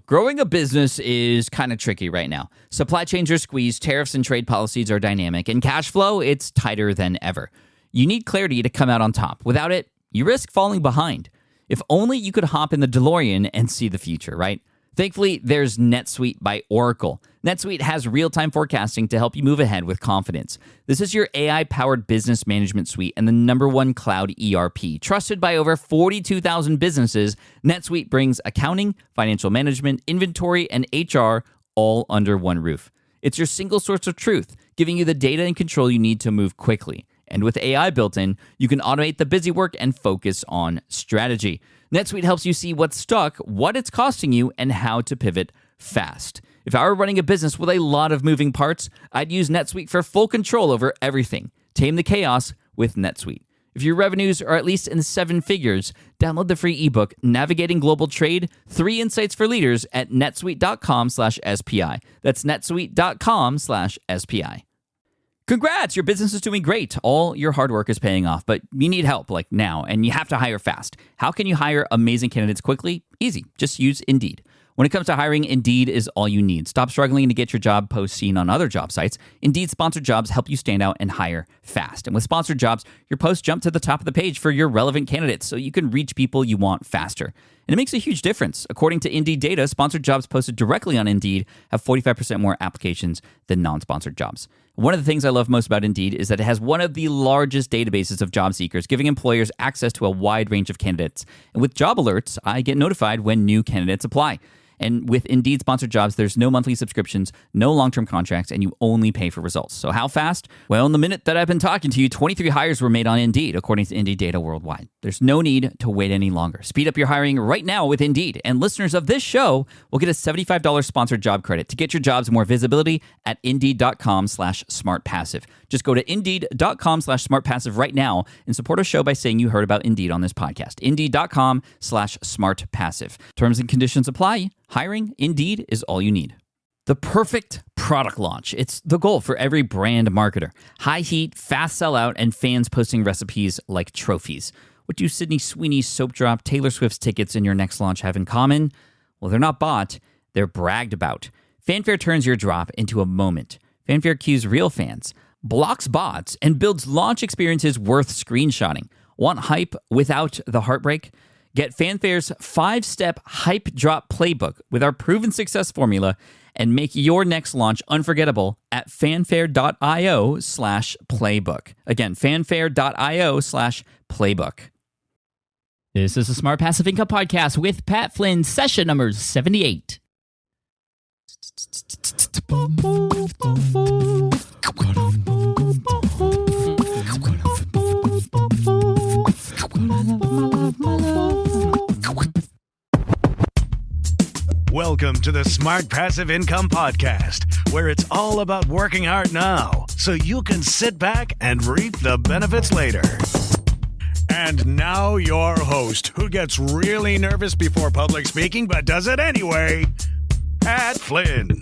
Growing a business is kind of tricky right now. Supply chains are squeezed, tariffs and trade policies are dynamic, and cash flow, it's tighter than ever. You need clarity to come out on top. Without it, you risk falling behind. If only you could hop in the DeLorean and see the future, right? Thankfully, there's NetSuite by Oracle. NetSuite has real-time forecasting to help you move ahead with confidence. This is your AI-powered business management suite and the #1 cloud ERP. Trusted by over 42,000 businesses, NetSuite brings accounting, financial management, inventory, and HR all under one roof. It's your single source of truth, giving you the data and control you need to move quickly. And with AI built in, you can automate the busy work and focus on strategy. NetSuite helps you see what's stuck, what it's costing you, and how to pivot fast. If I were running a business with a lot of moving parts, I'd use NetSuite for full control over everything. Tame the chaos with NetSuite. If your revenues are at least in 7 figures, download the free ebook, Navigating Global Trade, 3 Insights for Leaders at netsuite.com/SPI. That's netsuite.com/SPI. Congrats, your business is doing great. All your hard work is paying off, but you need help like now, and you have to hire fast. How can you hire amazing candidates quickly? Easy, just use Indeed. When it comes to hiring, Indeed is all you need. Stop struggling to get your job post seen on other job sites. Indeed sponsored jobs help you stand out and hire fast. And with sponsored jobs, your posts jump to the top of the page for your relevant candidates so you can reach people you want faster. And it makes a huge difference. According to Indeed data, sponsored jobs posted directly on Indeed have 45% more applications than non-sponsored jobs. One of the things I love most about Indeed is that it has one of the largest databases of job seekers, giving employers access to a wide range of candidates. And with job alerts, I get notified when new candidates apply. And with Indeed sponsored jobs, there's no monthly subscriptions, no long-term contracts, and you only pay for results. So how fast? Well, in the minute that I've been talking to you, 23 hires were made on Indeed, according to Indeed data worldwide. There's no need to wait any longer. Speed up your hiring right now with Indeed. And listeners of this show will get a $75 sponsored job credit to get your jobs more visibility at Indeed.com/smartpassive. Just go to Indeed.com/smartpassive right now and support a show by saying you heard about Indeed on this podcast. Indeed.com/smartpassive. Terms and conditions apply. Hiring, Indeed, is all you need. The perfect product launch. It's the goal for every brand marketer. High heat, fast sellout, and fans posting recipes like trophies. What do Sydney Sweeney's soap drop, Taylor Swift's tickets, and your next launch have in common? Well, they're not bought, they're bragged about. Fanfare turns your drop into a moment. Fanfare cues real fans, blocks bots, and builds launch experiences worth screenshotting. Want hype without the heartbreak? Get Fanfare's 5-step hype drop playbook with our proven success formula and make your next launch unforgettable at fanfare.io/playbook. Again, fanfare.io/playbook. This is the Smart Passive Income Podcast with Pat Flynn, session number 78. Welcome to the Smart Passive Income Podcast, where it's all about working hard now so you can sit back and reap the benefits later. And now your host, who gets really nervous before public speaking but does it anyway, Pat Flynn.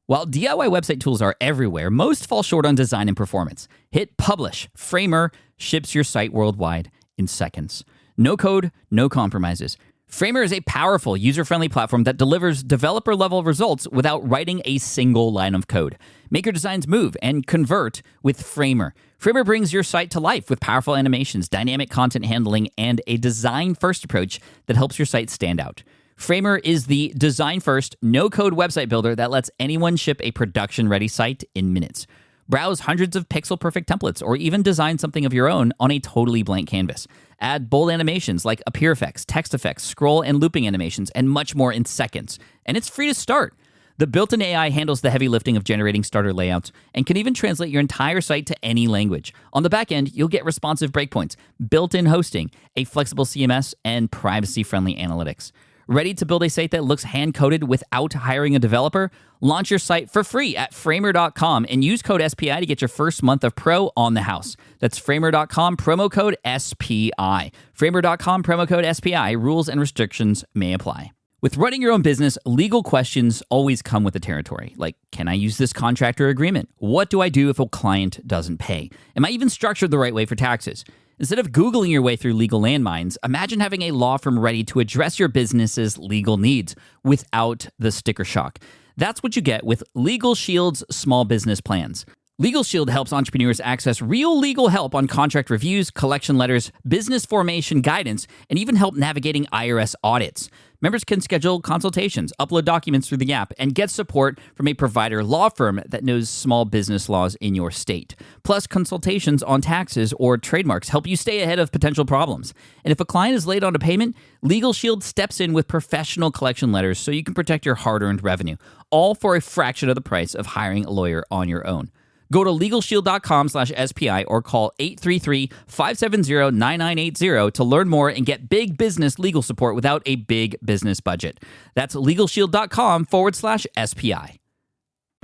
While DIY website tools are everywhere, most fall short on design and performance. Hit publish. Framer ships your site worldwide in seconds. No code, no compromises. Framer is a powerful, user-friendly platform that delivers developer-level results without writing a single line of code. Make your designs move and convert with Framer. Framer brings your site to life with powerful animations, dynamic content handling, and a design-first approach that helps your site stand out. Framer is the design-first, no-code website builder that lets anyone ship a production-ready site in minutes. Browse hundreds of pixel-perfect templates or even design something of your own on a totally blank canvas. Add bold animations like appear effects, text effects, scroll and looping animations, and much more in seconds. And it's free to start. The built-in AI handles the heavy lifting of generating starter layouts and can even translate your entire site to any language. On the back end, you'll get responsive breakpoints, built-in hosting, a flexible CMS, and privacy-friendly analytics. Ready to build a site that looks hand-coded without hiring a developer? Launch your site for free at framer.com and use code SPI to get your first month of pro on the house. That's framer.com, promo code SPI. Framer.com, promo code SPI. Rules and restrictions may apply. With running your own business, legal questions always come with the territory. Like, can I use this contract or agreement? What do I do if a client doesn't pay? Am I even structured the right way for taxes? Instead of Googling your way through legal landmines, imagine having a law firm ready to address your business's legal needs without the sticker shock. That's what you get with Legal Shield's small business plans. Legal Shield helps entrepreneurs access real legal help on contract reviews, collection letters, business formation guidance, and even help navigating IRS audits. Members can schedule consultations, upload documents through the app, and get support from a provider law firm that knows small business laws in your state. Plus, consultations on taxes or trademarks help you stay ahead of potential problems. And if a client is late on a payment, Legal Shield steps in with professional collection letters so you can protect your hard-earned revenue, all for a fraction of the price of hiring a lawyer on your own. Go to LegalShield.com/SPI or call 833-570-9980 to learn more and get big business legal support without a big business budget. That's LegalShield.com/SPI.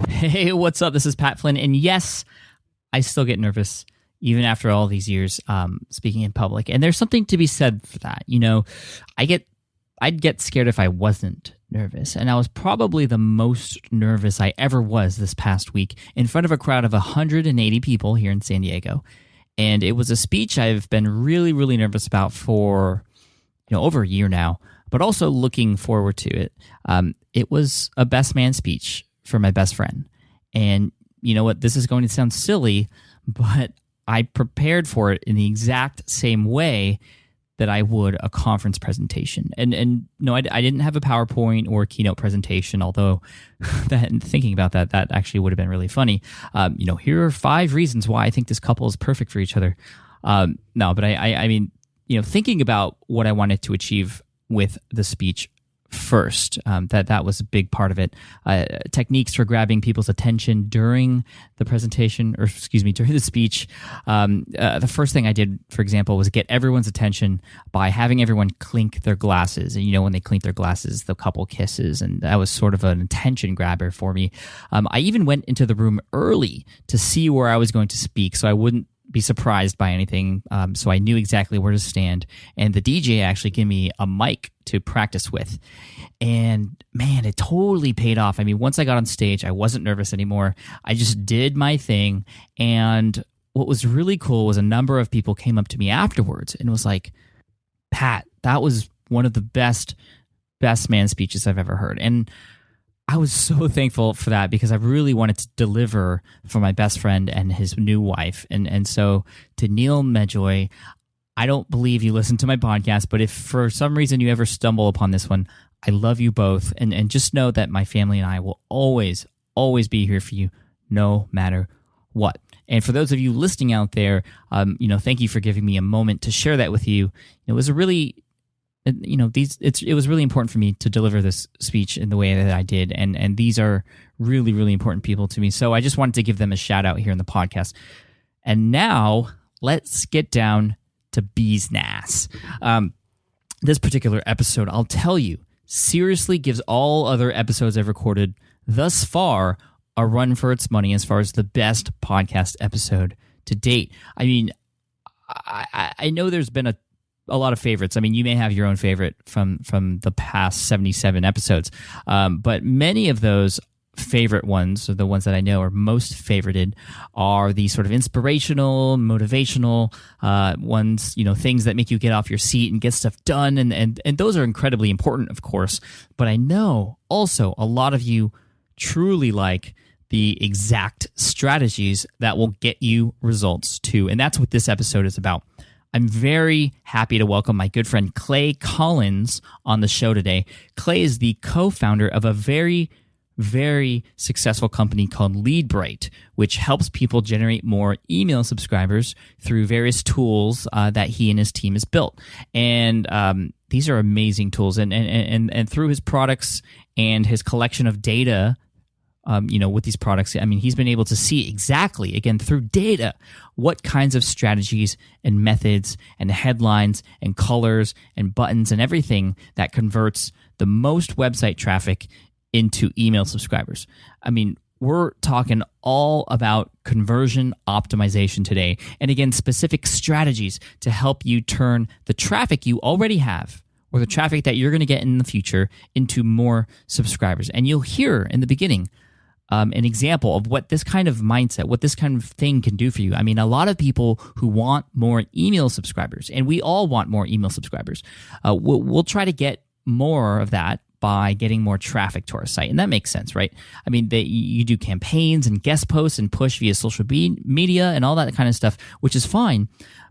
Hey, what's up? This is Pat Flynn. And yes, I still get nervous even after all these years speaking in public. And there's something to be said for that. You know, I'd get scared if I wasn't nervous. And I was probably the most nervous I ever was this past week in front of a crowd of 180 people here in San Diego. And it was a speech I've been really, really nervous about for over a year now, but also looking forward to it. It was a best man speech for my best friend. And you know what? This is going to sound silly, but I prepared for it in the exact same way that I would a conference presentation. And no, I didn't have a PowerPoint or keynote presentation, although thinking about that actually would have been really funny. Here are 5 reasons why I think this couple is perfect for each other. No, but I mean, thinking about what I wanted to achieve with the speech first, that was a big part of it. Techniques for grabbing people's attention during the presentation, during the speech. The first thing I did, for example, was get everyone's attention by having everyone clink their glasses. And when they clink their glasses, the couple kisses, and that was sort of an attention grabber for me. I even went into the room early to see where I was going to speak, so I wouldn't be surprised by anything, so I knew exactly where to stand. And the DJ actually gave me a mic to practice with. And man, it totally paid off. I mean, once I got on stage, I wasn't nervous anymore. I just did my thing. And what was really cool was a number of people came up to me afterwards and was like, Pat, that was one of the best man speeches I've ever heard. And I was so thankful for that because I really wanted to deliver for my best friend and his new wife. And so to Neil Medjoy, I don't believe you listen to my podcast, but if for some reason you ever stumble upon this one, I love you both. And just know that my family and I will always, always be here for you no matter what. And for those of you listening out there, thank you for giving me a moment to share that with you. It was a really it was really important for me to deliver this speech in the way that I did, and these are really, really important people to me. So I just wanted to give them a shout out here in the podcast. And now let's get down to bees Nass. This particular episode, I'll tell you, seriously gives all other episodes I've recorded thus far a run for its money as far as the best podcast episode to date. I mean, I know there's been a lot of favorites. I mean, you may have your own favorite from the past 77 episodes, but many of those favorite ones, or the ones that I know are most favorited, are the sort of inspirational, motivational ones, things that make you get off your seat and get stuff done, and those are incredibly important, of course. But I know also a lot of you truly like the exact strategies that will get you results too, and that's what this episode is about. I'm very happy to welcome my good friend Clay Collins on the show today. Clay is the co-founder of a very, very successful company called LeadBright, which helps people generate more email subscribers through various tools that he and his team has built. And these are amazing tools. And through his products and his collection of data, with these products, I mean, he's been able to see exactly, again, through data, what kinds of strategies and methods and headlines and colors and buttons and everything that converts the most website traffic into email subscribers. I mean, we're talking all about conversion optimization today. And again, specific strategies to help you turn the traffic you already have, or the traffic that you're going to get in the future, into more subscribers. And you'll hear in the beginning an example of what this kind of mindset, what this kind of thing can do for you. I mean, a lot of people who want more email subscribers, and we all want more email subscribers, we'll try to get more of that by getting more traffic to our site. And that makes sense, right? I mean, you do campaigns and guest posts and push via social media and all that kind of stuff, which is fine.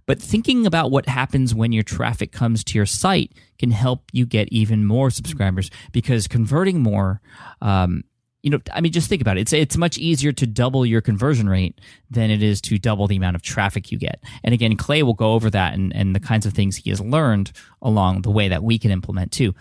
But thinking about what happens when your traffic comes to your site can help you get even more subscribers, because converting more, just think about it. It's much easier to double your conversion rate than it is to double the amount of traffic you get. And again, Clay will go over that and the kinds of things he has learned along the way that we can implement too.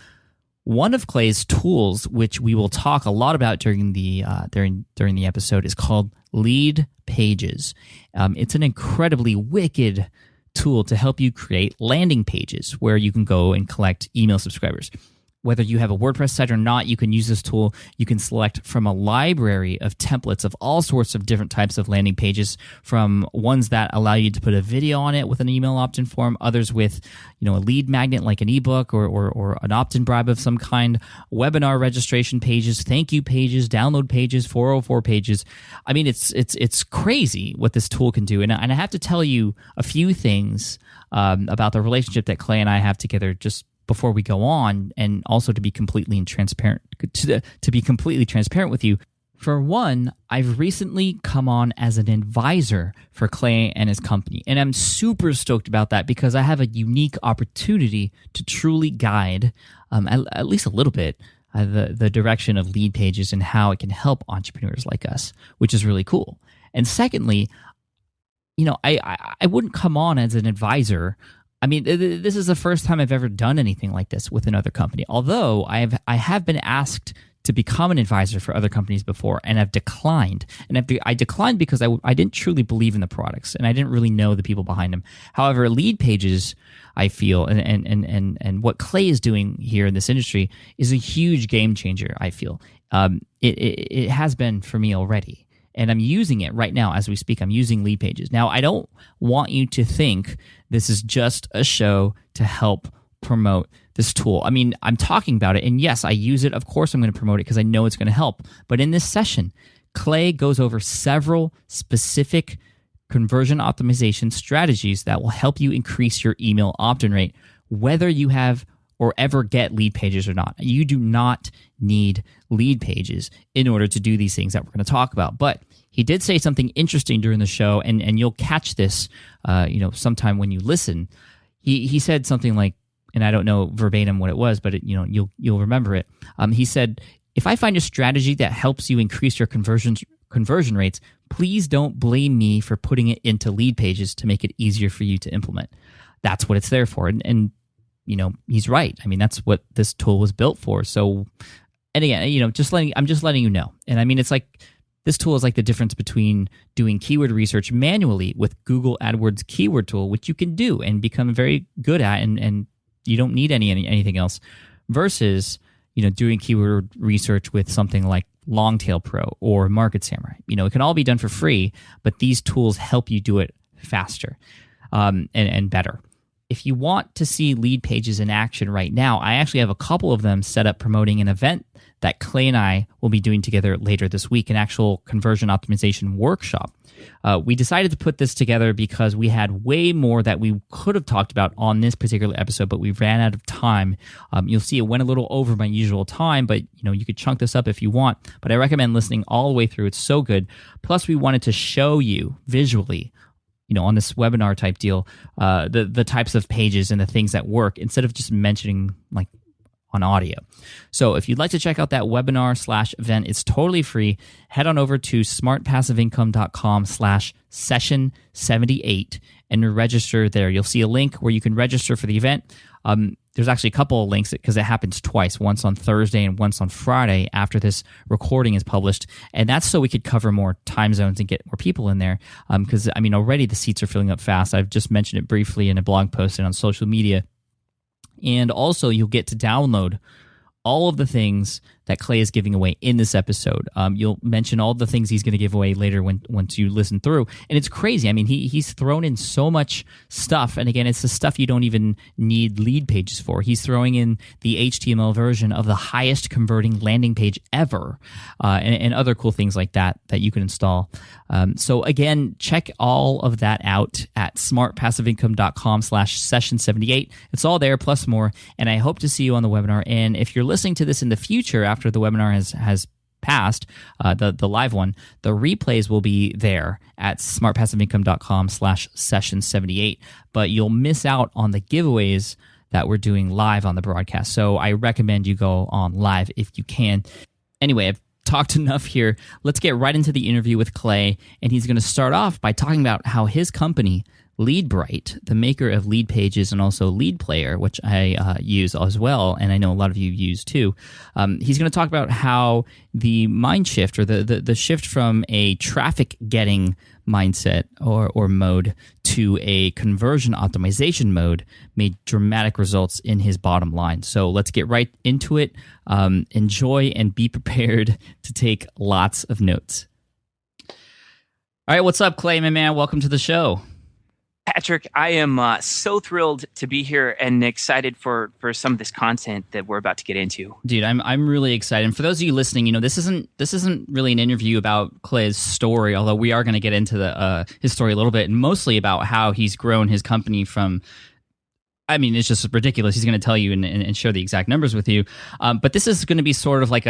One of Clay's tools, which we will talk a lot about during the episode, is called Lead Pages. It's an incredibly wicked tool to help you create landing pages where you can go and collect email subscribers. Whether you have a WordPress site or not, you can use this tool. You can select from a library of templates of all sorts of different types of landing pages, from ones that allow you to put a video on it with an email opt-in form, others with a lead magnet like an ebook or an opt-in bribe of some kind, webinar registration pages, thank you pages, download pages, 404 pages. I mean, it's crazy what this tool can do. And I have to tell you a few things about the relationship that Clay and I have together just before we go on, and also to be completely transparent with you. For one, I've recently come on as an advisor for Clay and his company, and I'm super stoked about that because I have a unique opportunity to truly guide, at least a little bit, the direction of Lead Pages and how it can help entrepreneurs like us, which is really cool. And secondly, I wouldn't come on as an advisor. I mean, this is the first time I've ever done anything like this with another company. Although I have been asked to become an advisor for other companies before, and I've declined. And I declined because I didn't truly believe in the products, and I didn't really know the people behind them. However, Lead Pages, I feel, and what Clay is doing here in this industry is a huge game changer, I feel. It has been for me already. And I'm using it right now as we speak. I'm using Lead Pages. Now, I don't want you to think this is just a show to help promote this tool. I mean, I'm talking about it, and yes, I use it. Of course, I'm going to promote it because I know it's going to help. But in this session, Clay goes over several specific conversion optimization strategies that will help you increase your email opt-in rate, whether you have or ever get Lead Pages or not. You do not need Lead Pages in order to do these things that we're going to talk about. But he did say something interesting during the show, and you'll catch this sometime when you listen. He said something like, and I don't know verbatim what it was, but you'll remember it. He said, if I find a strategy that helps you increase your conversion rates, please don't blame me for putting it into Lead Pages to make it easier for you to implement. That's what it's there for. And he's right. I mean, that's what this tool was built for. So, and again, I'm just letting you know. And I mean, it's like, this tool is like the difference between doing keyword research manually with Google AdWords keyword tool, which you can do and become very good at, and you don't need anything else, versus doing keyword research with something like Longtail Pro or Market Samurai. It can all be done for free, but these tools help you do it faster and better. If you want to see Lead Pages in action right now, I actually have a couple of them set up promoting an event that Clay and I will be doing together later this week, an actual conversion optimization workshop. We decided to put this together because we had way more that we could have talked about on this particular episode, but we ran out of time. You'll see it went a little over my usual time, but you could chunk this up if you want. But I recommend listening all the way through. It's so good. Plus, we wanted to show you visually, on this webinar type deal, the types of pages and the things that work, instead of just mentioning like on audio. So if you'd like to check out that webinar/event, it's totally free. Head on over to smartpassiveincome.com/session78 and register there. You'll see a link where you can register for the event. There's actually a couple of links because it happens twice, once on Thursday and once on Friday after this recording is published. And that's so we could cover more time zones and get more people in there. Because, already the seats are filling up fast. I've just mentioned it briefly in a blog post and on social media. And also, you'll get to download all of the things that Clay is giving away in this episode. You'll mention all the things he's going to give away later once you listen through. And it's crazy. I mean, he's thrown in so much stuff. And again, it's the stuff you don't even need lead pages for. He's throwing in the HTML version of the highest converting landing page ever, and other cool things like that you can install. So again, check all of that out at smartpassiveincome.com/session78. It's all there plus more. And I hope to see you on the webinar. And if you're listening to this in the future after the webinar has passed, the live one, the replays will be there at smartpassiveincome.com/session78. But you'll miss out on the giveaways that we're doing live on the broadcast. So I recommend you go on live if you can. Anyway, I've talked enough here. Let's get right into the interview with Clay. And he's going to start off by talking about how his company, LeadBright, the maker of Lead Pages and also Lead Player, which I use as well, and I know a lot of you use too. He's going to talk about how the mind shift, or the shift from a traffic getting mindset or mode to a conversion optimization mode made dramatic results in his bottom line. So let's get right into it. Enjoy and be prepared to take lots of notes. All right, what's up, Clay, my man? Welcome to the show. Patrick, I am so thrilled to be here and excited for some of this content that we're about to get into. Dude, I'm really excited. And for those of you listening, this isn't really an interview about Clay's story, although we are going to get into his story a little bit, and mostly about how he's grown his company from. I mean, it's just ridiculous. He's going to tell you and share the exact numbers with you. But this is going to be sort of like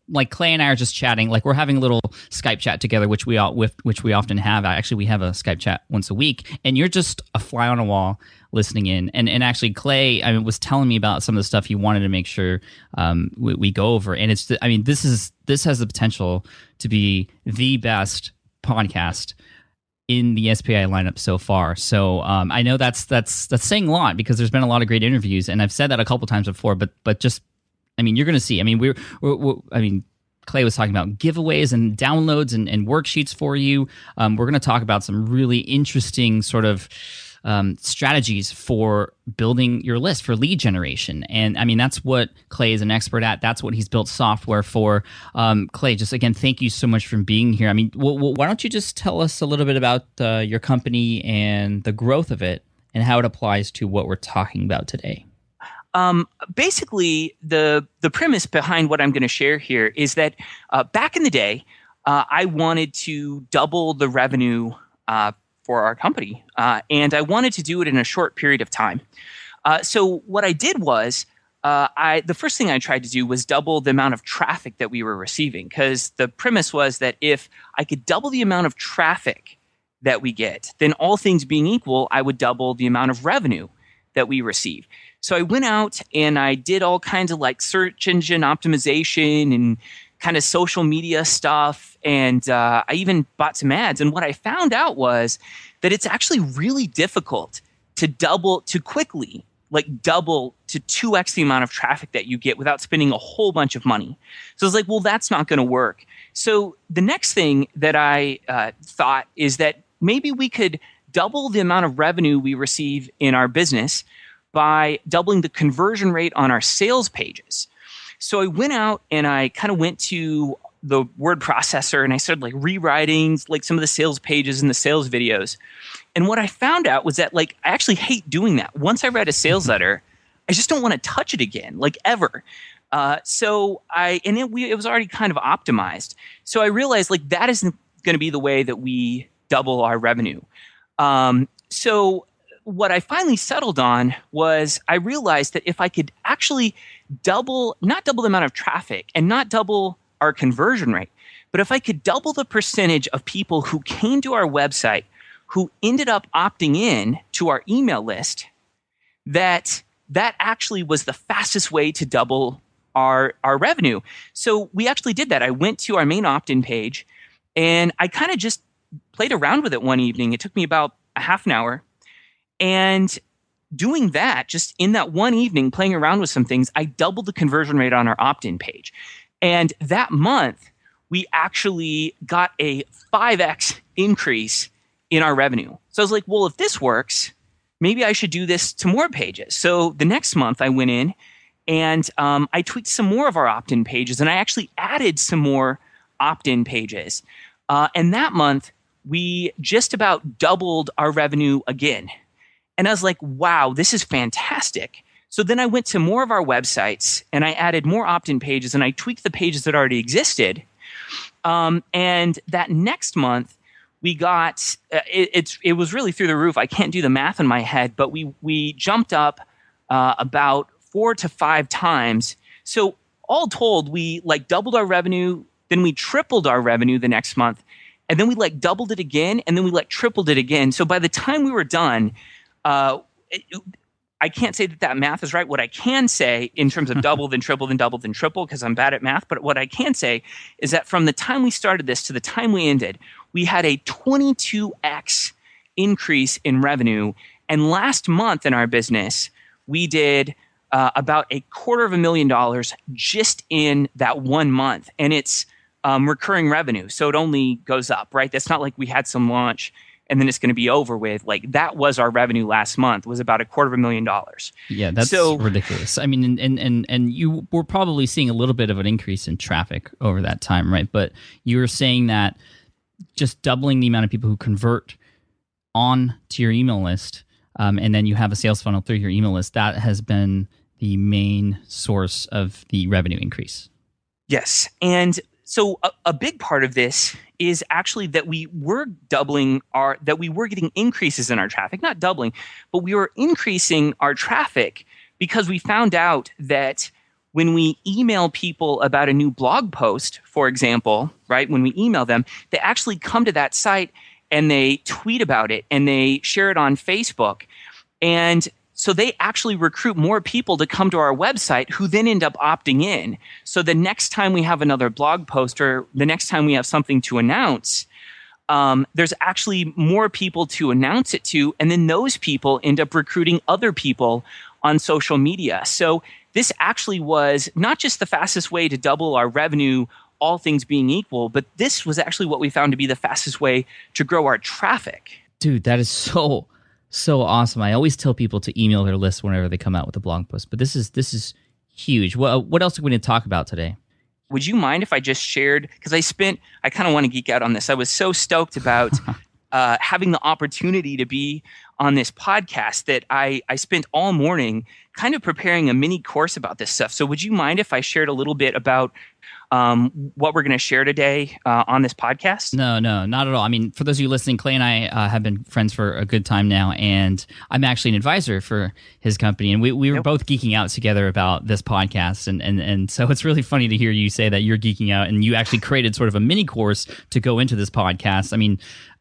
like Clay and I are just chatting, like we're having a little Skype chat together, which we often have. Actually, we have a Skype chat once a week, and you're just a fly on a wall listening in. And actually, Clay, was telling me about some of the stuff he wanted to make sure we go over. And this has the potential to be the best podcast in the SPI lineup so far. So I know that's saying a lot, because there's been a lot of great interviews, and I've said that a couple times before. But just, you're going to see. Clay was talking about giveaways and downloads and worksheets for you. We're going to talk about some really interesting sort of strategies for building your list for lead generation. And that's what Clay is an expert at. That's what he's built software for. Clay, just again, thank you so much for being here. Why don't you just tell us a little bit about your company and the growth of it and how it applies to what we're talking about today? Basically, the premise behind what I'm going to share here is that back in the day, I wanted to double the revenue for our company, and I wanted to do it in a short period of time. So what I did was, the first thing I tried to do was double the amount of traffic that we were receiving, because the premise was that if I could double the amount of traffic that we get, then all things being equal, I would double the amount of revenue that we receive. So I went out and I did all kinds of like search engine optimization and kind of social media stuff. And I even bought some ads. And what I found out was that it's actually really difficult to double to 2x the amount of traffic that you get without spending a whole bunch of money. So I was like, well, that's not going to work. So the next thing that I thought is that maybe we could double the amount of revenue we receive in our business by doubling the conversion rate on our sales pages. So I went out and I kind of went to the word processor and I started like rewriting like some of the sales pages and the sales videos. And what I found out was that I actually hate doing that. Once I read a sales letter, I just don't want to touch it again, ever. It was already kind of optimized. So I realized that isn't going to be the way that we double our revenue. So what I finally settled on was I realized that if I could actually not double the amount of traffic and not double our conversion rate, but if I could double the percentage of people who came to our website who ended up opting in to our email list, that actually was the fastest way to double our revenue. So we actually did that. I went to our main opt-in page and I kind of just played around with it one evening. It took me about a half an hour. And doing that, just in that one evening, playing around with some things, I doubled the conversion rate on our opt-in page. And that month, we actually got a 5x increase in our revenue. So I was like, well, if this works, maybe I should do this to more pages. So the next month, I went in And I tweaked some more of our opt-in pages, and I actually added some more opt-in pages. And that month, we just about doubled our revenue again. And I was like, wow, this is fantastic. So then I went to more of our websites, and I added more opt-in pages, and I tweaked the pages that already existed. And that next month, we got it was really through the roof. I can't do the math in my head, but we jumped up about 4 to 5 times. So all told, we like doubled our revenue, then we tripled our revenue the next month, and then we like doubled it again, and then we like tripled it again. So by the time we were done, I can't say that math is right. What I can say in terms of double, then triple, then double, then triple, because I'm bad at math, but what I can say is that from the time we started this to the time we ended, we had a 22x increase in revenue. And last month in our business, we did about $250,000 just in that 1 month. And it's recurring revenue, so it only goes up, right? That's not like we had some launch and then it's going to be over with. Like that was our revenue last month, was about $250,000. Yeah, that's so ridiculous. I mean, and you were probably seeing a little bit of an increase in traffic over that time, right? But you were saying that just doubling the amount of people who convert on to your email list, and then you have a sales funnel through your email list, that has been the main source of the revenue increase. Yes. And so a big part of this is actually that we were getting increases in our traffic, not doubling, but we were increasing our traffic because we found out that when we email people about a new blog post, for example, right, when we email them, they actually come to that site and they tweet about it and they share it on Facebook. And so they actually recruit more people to come to our website who then end up opting in. So the next time we have another blog post or the next time we have something to announce, there's actually more people to announce it to. And then those people end up recruiting other people on social media. So this actually was not just the fastest way to double our revenue, all things being equal, but this was actually what we found to be the fastest way to grow our traffic. Dude, that is so awesome. I always tell people to email their list whenever they come out with a blog post, but this is huge. What else are we going to talk about today? Would you mind if I just shared, because I kind of want to geek out on this. I was so stoked about having the opportunity to be on this podcast that I spent all morning kind of preparing a mini course about this stuff. So would you mind if I shared a little bit about what we're going to share today on this podcast? No, not at all. I mean, for those of you listening, Clay and I have been friends for a good time now, and I'm actually an advisor for his company, and we were both geeking out together about this podcast, and so it's really funny to hear you say that you're geeking out, and you actually created sort of a mini course to go into this podcast. I mean,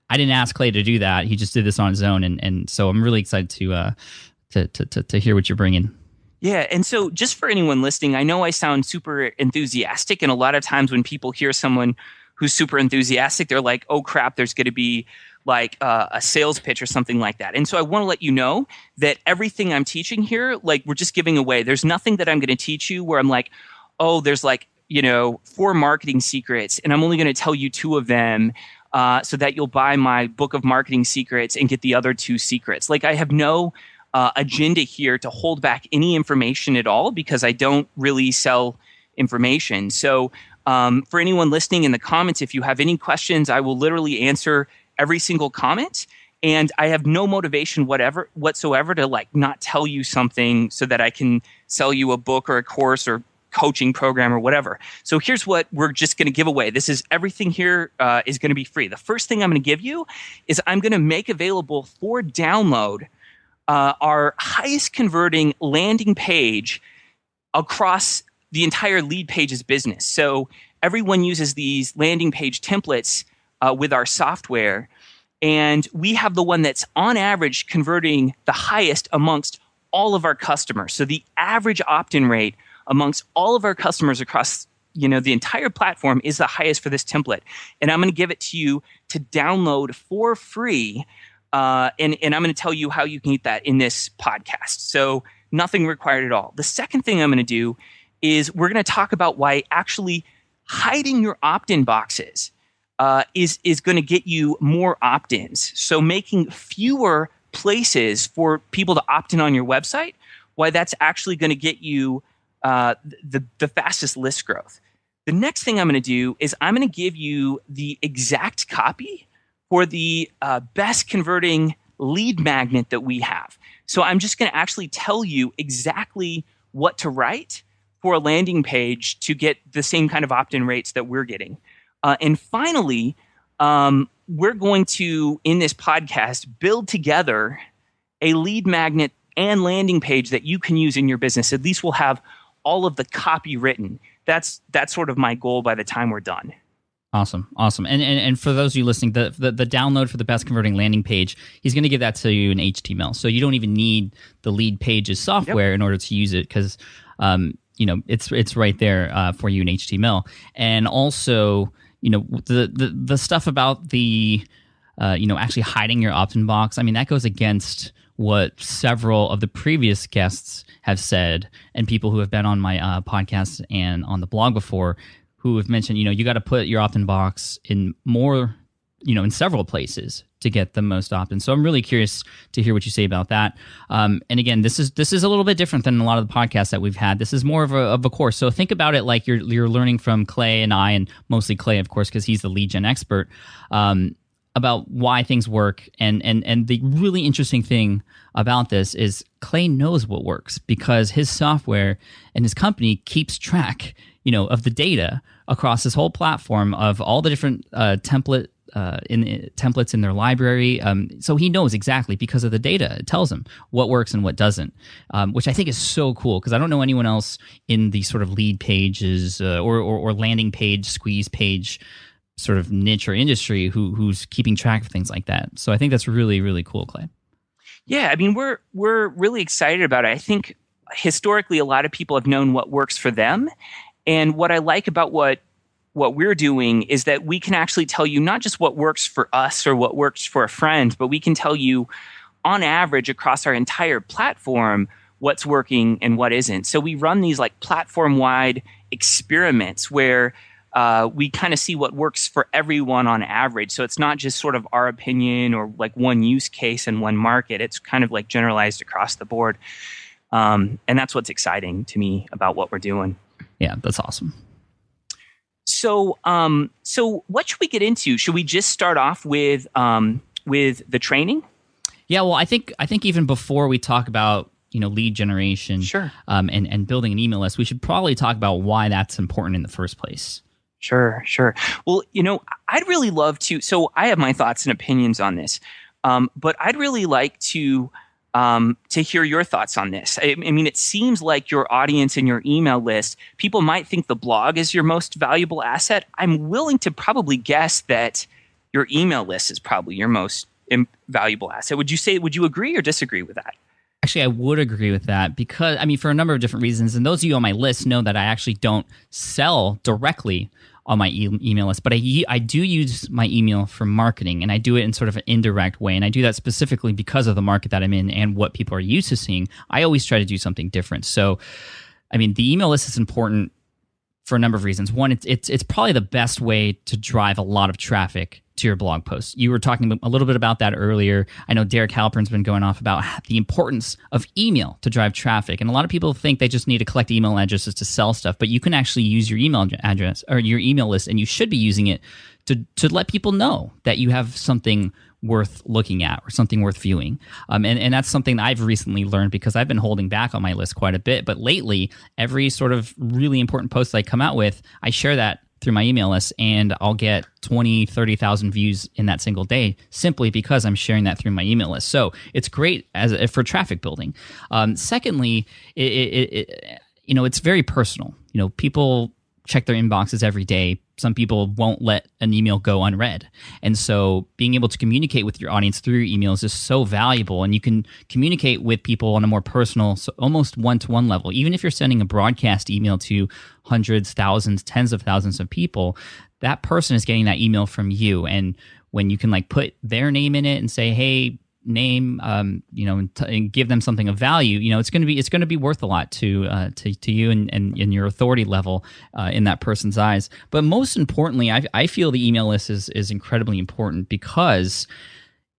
I didn't ask Clay to do that; he just did this on his own, and so I'm really excited to hear what you're bringing. Yeah, and so just for anyone listening, I know I sound super enthusiastic, and a lot of times when people hear someone who's super enthusiastic, they're like, oh crap, there's going to be like a sales pitch or something like that. And so I want to let you know that everything I'm teaching here, like we're just giving away. There's nothing that I'm going to teach you where I'm like, oh, there's like, 4 marketing secrets, and I'm only going to tell you 2 of them so that you'll buy my book of marketing secrets and get the other 2 secrets. Like I have no agenda here to hold back any information at all because I don't really sell information. So for anyone listening in the comments, if you have any questions, I will literally answer every single comment. And I have no motivation whatsoever to like not tell you something so that I can sell you a book or a course or coaching program or whatever. So here's what we're just going to give away. This is everything here is going to be free. The first thing I'm going to give you is I'm going to make available for download our highest converting landing page across the entire Lead Pages business. So everyone uses these landing page templates with our software, and we have the one that's on average converting the highest amongst all of our customers. So the average opt-in rate amongst all of our customers across the entire platform is the highest for this template. And I'm going to give it to you to download for free. And I'm going to tell you how you can get that in this podcast. So nothing required at all. The second thing I'm going to do is we're going to talk about why actually hiding your opt-in boxes is going to get you more opt-ins. So making fewer places for people to opt in on your website, why that's actually going to get you the fastest list growth. The next thing I'm going to do is I'm going to give you the exact copy for the best converting lead magnet that we have. So I'm just going to actually tell you exactly what to write for a landing page to get the same kind of opt-in rates that we're getting. And finally, we're going to, in this podcast, build together a lead magnet and landing page that you can use in your business. At least we'll have all of the copy written. That's sort of my goal by the time we're done. Awesome. And for those of you listening, the download for the best converting landing page, he's going to give that to you in HTML. So you don't even need the lead pages software in order to use it, because it's right there for you in HTML. And also, the stuff about the actually hiding your opt-in box. I mean, that goes against what several of the previous guests have said, and people who have been on my podcast and on the blog before, who have mentioned, you got to put your opt-in box in more, in several places to get the most opt-in. So I'm really curious to hear what you say about that. And again, this is a little bit different than a lot of the podcasts that we've had. This is more of a course. So think about it like you're learning from Clay and I, and mostly Clay, of course, because he's the lead gen expert, about why things work. And the really interesting thing about this is Clay knows what works, because his software and his company keeps track, of the data across this whole platform of all the different templates in their library. So he knows exactly, because of the data. It tells him what works and what doesn't, which I think is so cool, because I don't know anyone else in the sort of lead pages or landing page, squeeze page sort of niche or industry who's keeping track of things like that. So I think that's really, really cool, Clay. Yeah, I mean, we're really excited about it. I think historically a lot of people have known what works for them. And what I like about what we're doing is that we can actually tell you not just what works for us or what works for a friend, but we can tell you on average across our entire platform what's working and what isn't. So we run these like platform-wide experiments where we kind of see what works for everyone on average. So it's not just sort of our opinion or like one use case in one market. It's kind of like generalized across the board. And that's what's exciting to me about what we're doing. Yeah, that's awesome. So what should we get into? Should we just start off with the training? Yeah, well, I think even before we talk about lead generation, sure, and building an email list, we should probably talk about why that's important in the first place. Sure. Well, I'd really love to. So I have my thoughts and opinions on this, but I'd really like to hear your thoughts on this. I mean, it seems like your audience and your email list, people might think the blog is your most valuable asset. I'm willing to probably guess that your email list is probably your most valuable asset. Would you agree or disagree with that? Actually, I would agree with that, because, for a number of different reasons. And those of you on my list know that I actually don't sell directly on my email list, but I do use my email for marketing, and I do it in sort of an indirect way. And I do that specifically because of the market that I'm in and what people are used to seeing. I always try to do something different. So, the email list is important for a number of reasons. One, it's probably the best way to drive a lot of traffic to your blog posts. You were talking a little bit about that earlier. I know Derek Halpern's been going off about the importance of email to drive traffic. And a lot of people think they just need to collect email addresses to sell stuff, but you can actually use your email address or your email list, and you should be using it to let people know that you have something worth looking at or something worth viewing. And that's something I've recently learned, because I've been holding back on my list quite a bit. But lately, every sort of really important post I come out with, I share that through my email list, and I'll get 20, 30,000 views in that single day, simply because I'm sharing that through my email list. So it's great for traffic building. Secondly, it's very personal. People check their inboxes every day. Some people won't let an email go unread. And so being able to communicate with your audience through your emails is so valuable. And you can communicate with people on a more personal, so almost one-to-one level. Even if you're sending a broadcast email to hundreds, thousands, tens of thousands of people, that person is getting that email from you. And when you can put their name in it and say, hey, name, and give them something of value, it's going to be worth a lot to you and your authority level in that person's eyes. But most importantly, I feel the email list is incredibly important, because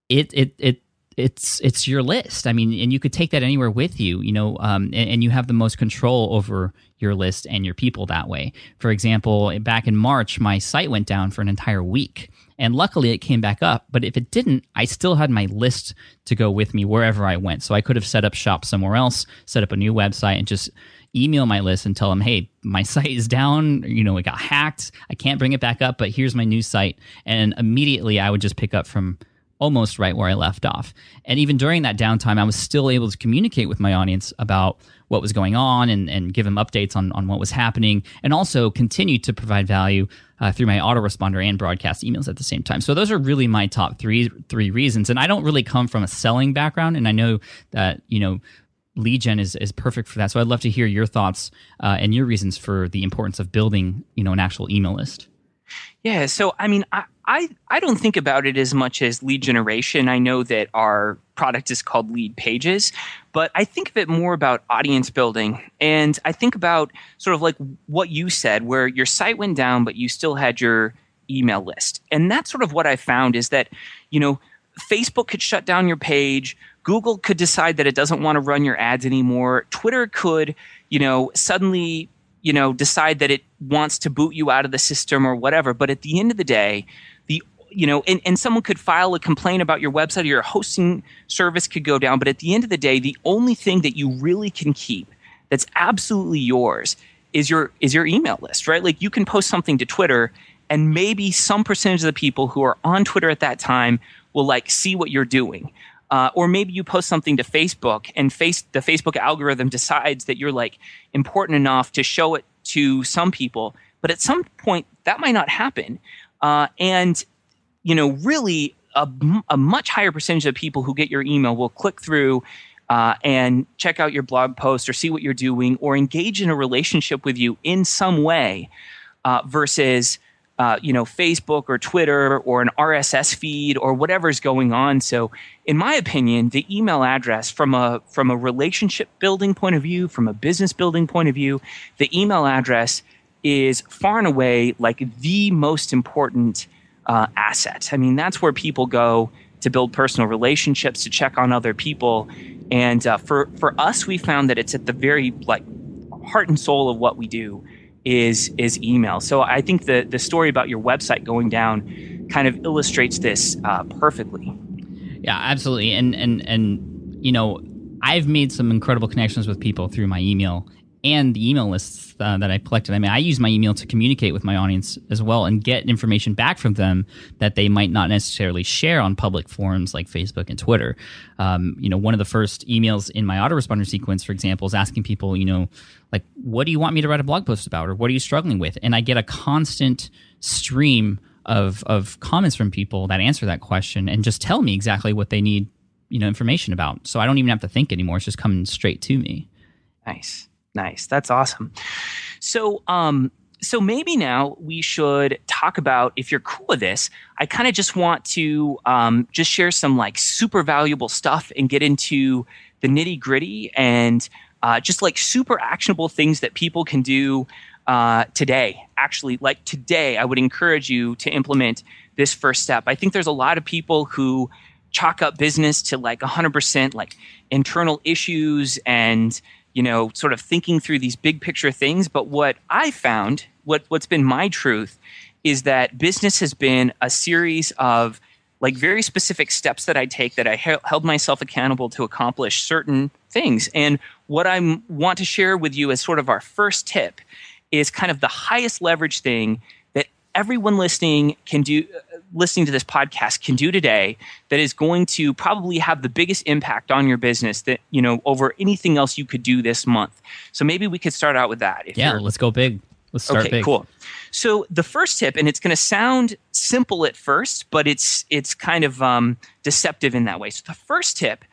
it it's your list. I mean, and you could take that anywhere with you, and you have the most control over your list and your people that way. For example, back in March, my site went down for an entire week. And luckily, it came back up. But if it didn't, I still had my list to go with me wherever I went. So I could have set up shop somewhere else, set up a new website, and just email my list and tell them, hey, my site is down. It got hacked. I can't bring it back up, but here's my new site. And immediately, I would just pick up from almost right where I left off. And even during that downtime, I was still able to communicate with my audience about what was going on and give them updates on what was happening, and also continue to provide value through my autoresponder and broadcast emails at the same time. So those are really my top three reasons. And I don't really come from a selling background, and I know that, lead gen is perfect for that. So I'd love to hear your thoughts and your reasons for the importance of building, an actual email list. Yeah. So, I mean, I don't think about it as much as lead generation. I know that our product is called Lead Pages, but I think of it more about audience building. And I think about sort of like what you said, where your site went down, but you still had your email list. And that's sort of what I found is that, Facebook could shut down your page. Google could decide that it doesn't want to run your ads anymore. Twitter could, suddenly decide that it wants to boot you out of the system or whatever. But at the end of the day, and someone could file a complaint about your website, or your hosting service could go down. But at the end of the day, the only thing that you really can keep that's absolutely yours is your email list, right? Like, you can post something to Twitter, and maybe some percentage of the people who are on Twitter at that time will see what you're doing. Or maybe you post something to Facebook, and the Facebook algorithm decides that you're important enough to show it to some people. But at some point, that might not happen. And really a much higher percentage of people who get your email will click through and check out your blog post or see what you're doing or engage in a relationship with you in some way versus Facebook or Twitter or an RSS feed or whatever's going on. So in my opinion, the email address from a relationship building point of view, from a business building point of view, the email address is far and away the most important asset. I mean, that's where people go to build personal relationships, to check on other people. And for us, we found that it's at the very heart and soul of what we do is email. So I think the story about your website going down kind of illustrates this perfectly. Yeah, absolutely. And I've made some incredible connections with people through my email and the email lists that I've collected. I mean, I use my email to communicate with my audience as well and get information back from them that they might not necessarily share on public forums like Facebook and Twitter. One of the first emails in my autoresponder sequence, for example, is asking people, what do you want me to write a blog post about, or what are you struggling with? And I get a constant stream of comments from people that answer that question and just tell me exactly what they need, information about. So I don't even have to think anymore. It's just coming straight to me. Nice. That's awesome. So maybe now we should talk about, if you're cool with this, I kind of just want to just share some super valuable stuff and get into the nitty gritty and just super actionable things that people can do today. Actually, today, I would encourage you to implement this first step. I think there's a lot of people who chalk up business to 100% internal issues and sort of thinking through these big picture things. But what I found, what's been my truth, is that business has been a series of very specific steps that I take that I held myself accountable to accomplish certain things. And what I want to share with you as sort of our first tip is kind of the highest leverage thing that everyone listening to this podcast can do today that is going to probably have the biggest impact on your business that, over anything else you could do this month. So maybe we could start out with that. Let's go big. Let's start big. Okay, cool. So the first tip, and it's going to sound simple at first, but it's kind of deceptive in that way. So the first tip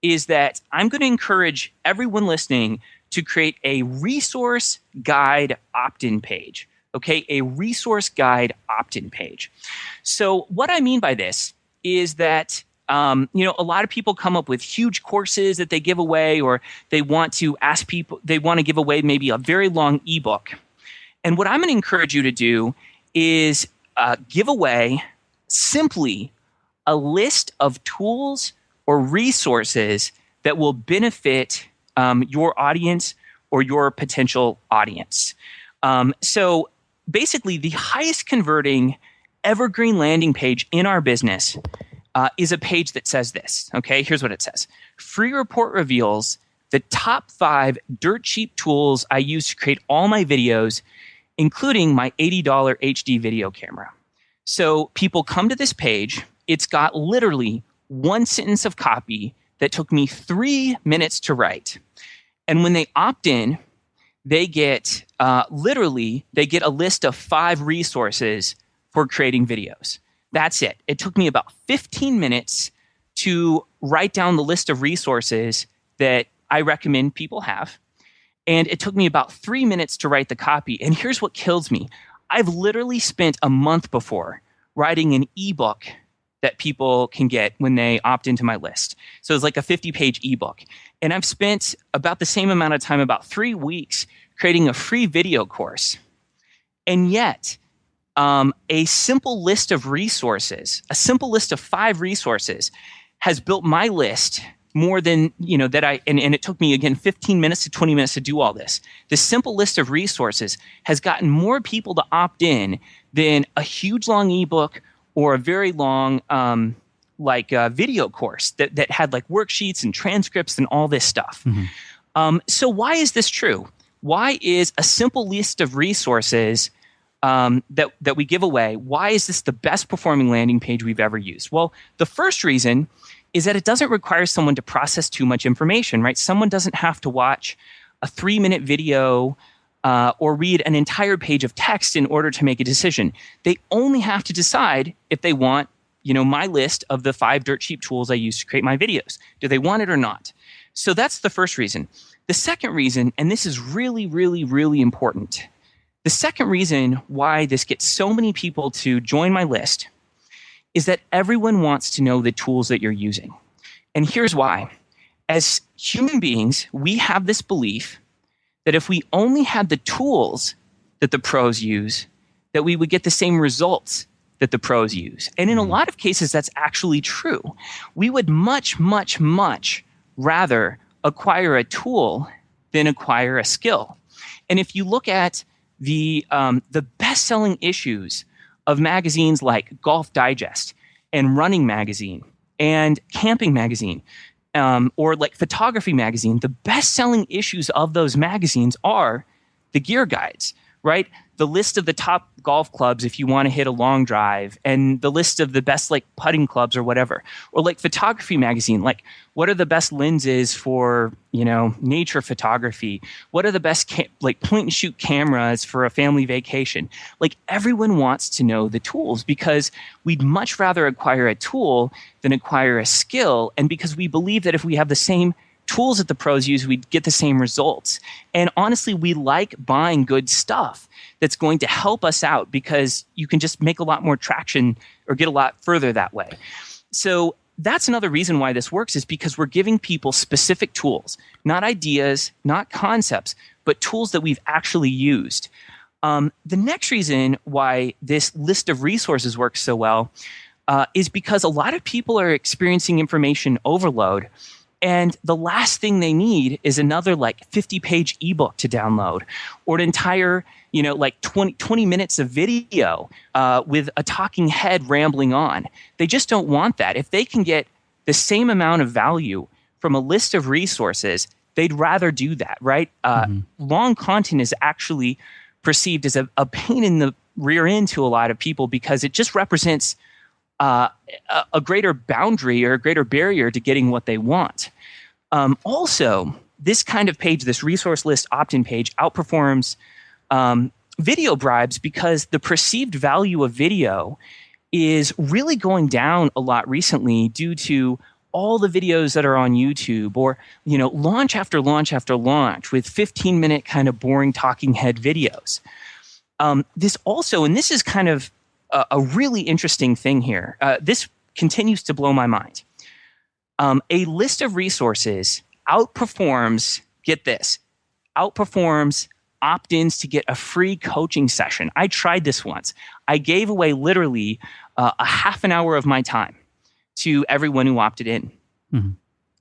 is that I'm going to encourage everyone listening to create a resource guide opt-in page. Okay, a resource guide opt-in page. So what I mean by this is that a lot of people come up with huge courses that they give away, or they want to give away maybe a very long ebook. And what I'm going to encourage you to do is give away simply a list of tools or resources that will benefit your audience or your potential audience. So basically, the highest converting evergreen landing page in our business is a page that says this. Okay, here's what it says. Free report reveals the top 5 dirt cheap tools I use to create all my videos, including my $80 HD video camera. So people come to this page. It's got literally one sentence of copy that took me 3 minutes to write. And when they opt in, they get they get a list of 5 resources for creating videos. That's it. It took me about 15 minutes to write down the list of resources that I recommend people have. And it took me about 3 minutes to write the copy. And here's what kills me. I've literally spent a month before writing an ebook that people can get when they opt into my list. So it's like a 50-page ebook. And I've spent about the same amount of time, about 3 weeks, creating a free video course. And yet, a simple list of resources, a simple list of 5 resources has built my list more than, and it took me, again, 15 minutes to 20 minutes to do all this. This simple list of resources has gotten more people to opt in than a huge long ebook or a very long video course that had like worksheets and transcripts and all this stuff. Mm-hmm. So why is this true? Why is a simple list of resources that we give away, why is this the best performing landing page we've ever used? Well, the first reason is that it doesn't require someone to process too much information, right? Someone doesn't have to watch a 3-minute video or read an entire page of text in order to make a decision. They only have to decide if they want, my list of the 5 dirt cheap tools I use to create my videos. Do they want it or not? So that's the first reason. The second reason, and this is really, really, really important, the second reason why this gets so many people to join my list is that everyone wants to know the tools that you're using. And here's why. As human beings, we have this belief that if we only had the tools that the pros use, that we would get the same results that the pros use. And in a lot of cases, that's actually true. We would much, much, much rather acquire a tool than acquire a skill. And if you look at the best-selling issues of magazines like Golf Digest and Running Magazine and Camping Magazine or like Photography Magazine, the best-selling issues of those magazines are the gear guides, right? The list of the top golf clubs if you want to hit a long drive, and the list of the best like putting clubs or whatever. Or like Photography Magazine, like what are the best lenses for, nature photography? What are the best point and shoot cameras for a family vacation? Like everyone wants to know the tools because we'd much rather acquire a tool than acquire a skill, and because we believe that if we have the same tools that the pros use, we'd get the same results. And honestly, we like buying good stuff that's going to help us out because you can just make a lot more traction or get a lot further that way. So that's another reason why this works, is because we're giving people specific tools, not ideas, not concepts, but tools that we've actually used. The next reason why this list of resources works so well is because a lot of people are experiencing information overload. And the last thing they need is another 50-page ebook to download or an entire, 20 minutes of video with a talking head rambling on. They just don't want that. If they can get the same amount of value from a list of resources, they'd rather do that, right? Long content is actually perceived as a pain in the rear end to a lot of people because it just represents a greater boundary or a greater barrier to getting what they want. Also, this kind of page, this resource list opt-in page, outperforms video bribes because the perceived value of video is really going down a lot recently due to all the videos that are on YouTube or, launch after launch after launch with 15-minute kind of boring talking head videos. This also, and this is kind of a really interesting thing here. This continues to blow my mind. A list of resources outperforms, get this, outperforms opt-ins to get a free coaching session. I tried this once. I gave away literally a half an hour of my time to everyone who opted in.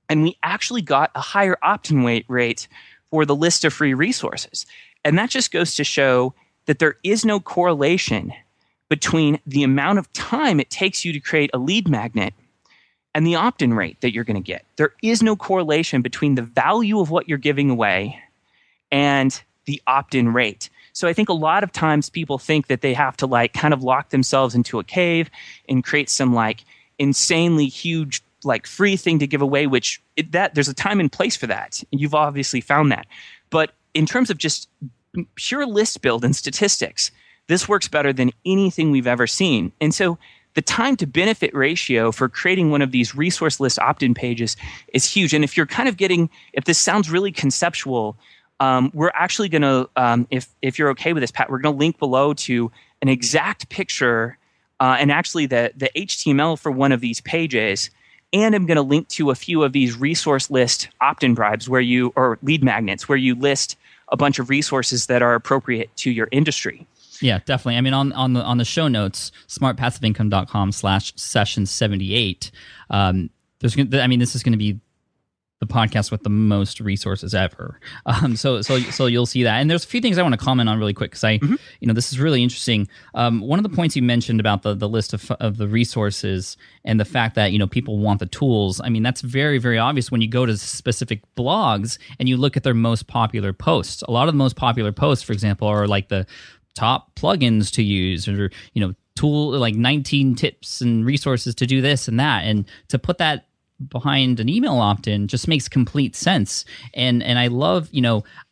And we actually got a higher opt-in rate for the list of free resources. And that just goes to show that there is no correlation between the amount of time it takes you to create a lead magnet and the opt-in rate that you're going to get. There is no correlation between the value of what you're giving away and the opt-in rate. So I think a lot of times people think that they have to like kind of lock themselves into a cave and create some like insanely huge like free thing to give away, which there's a time and place for that. You've obviously found that. But in terms of just pure list build and statistics, this works better than anything we've ever seen. And so the time to benefit ratio for creating one of these resource list opt-in pages is huge. And if you're kind of if this sounds really conceptual, we're actually going to, if you're okay with this, Pat, we're going to link below to an exact picture and actually the HTML for one of these pages. And I'm going to link to a few of these resource list opt-in bribes or lead magnets where you list a bunch of resources that are appropriate to your industry. Yeah, definitely. I mean, on the show notes, smartpassiveincome.com/session78. This is going to be the podcast with the most resources ever. So you'll see that. And there's a few things I want to comment on really quick because this is really interesting. One of the points you mentioned about the list of the resources and the fact that people want the tools. I mean, that's very, very obvious when you go to specific blogs and you look at their most popular posts. A lot of the most popular posts, for example, are like the top plugins to use, or tool like 19 tips and resources to do this and that, and to put that behind an email opt-in just makes complete sense. And I love,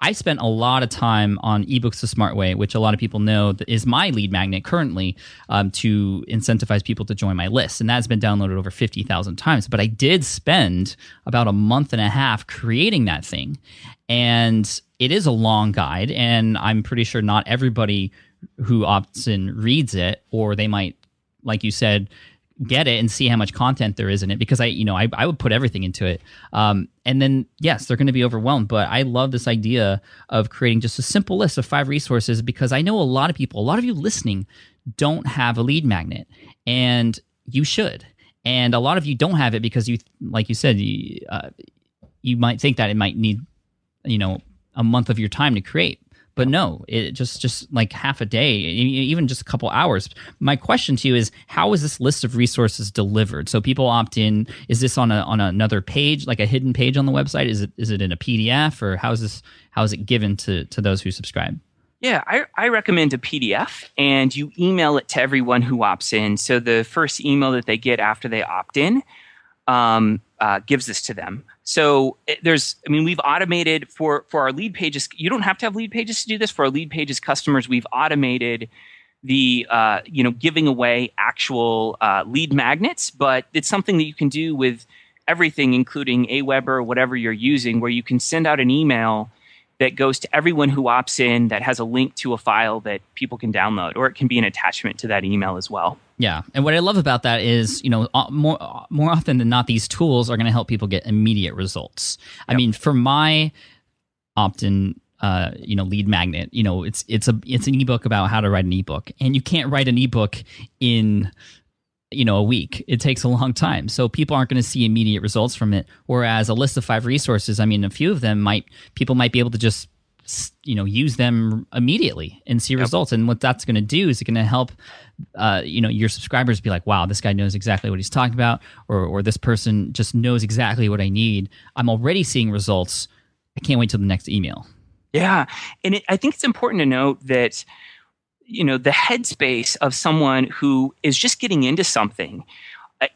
I spent a lot of time on eBooks the Smart Way, which a lot of people know is my lead magnet currently, to incentivize people to join my list. And that's been downloaded over 50,000 times. But I did spend about a month and a half creating that thing. And it is a long guide, and I'm pretty sure not everybody who opts in reads it, or they might, like you said, get it and see how much content there is in it, because I would put everything into it. And then, yes, they're going to be overwhelmed. But I love this idea of creating just a simple list of 5 resources, because I know a lot of you listening don't have a lead magnet, and you should. And a lot of you don't have it because like you said, you might think that it might need, a month of your time to create. But no, it just like half a day, even just a couple hours. My question to you is, how is this list of resources delivered? So people opt in. Is this on another page, like a hidden page on the website? Is it in a PDF, or how is it given to those who subscribe? Yeah, I recommend a PDF, and you email it to everyone who opts in. So the first email that they get after they opt in gives this to them. So we've automated for our lead pages. You don't have to have lead pages to do this. For our lead pages customers, we've automated the giving away actual lead magnets, but it's something that you can do with everything, including Aweber or whatever you're using, where you can send out an email that goes to everyone who opts in that has a link to a file that people can download, or it can be an attachment to that email as well. Yeah, and what I love about that is, more often than not, these tools are going to help people get immediate results. Yep. I mean, for my opt-in, lead magnet, it's an ebook about how to write an ebook, and you can't write an ebook in a week. It takes a long time. So people aren't going to see immediate results from it. Whereas a list of 5 resources, I mean, a few of them people might be able to just, use them immediately and see results. And what that's going to do is it's going to help, your subscribers be like, wow, this guy knows exactly what he's talking about, or this person just knows exactly what I need. I'm already seeing results. I can't wait till the next email. Yeah. And I think it's important to note that, the headspace of someone who is just getting into something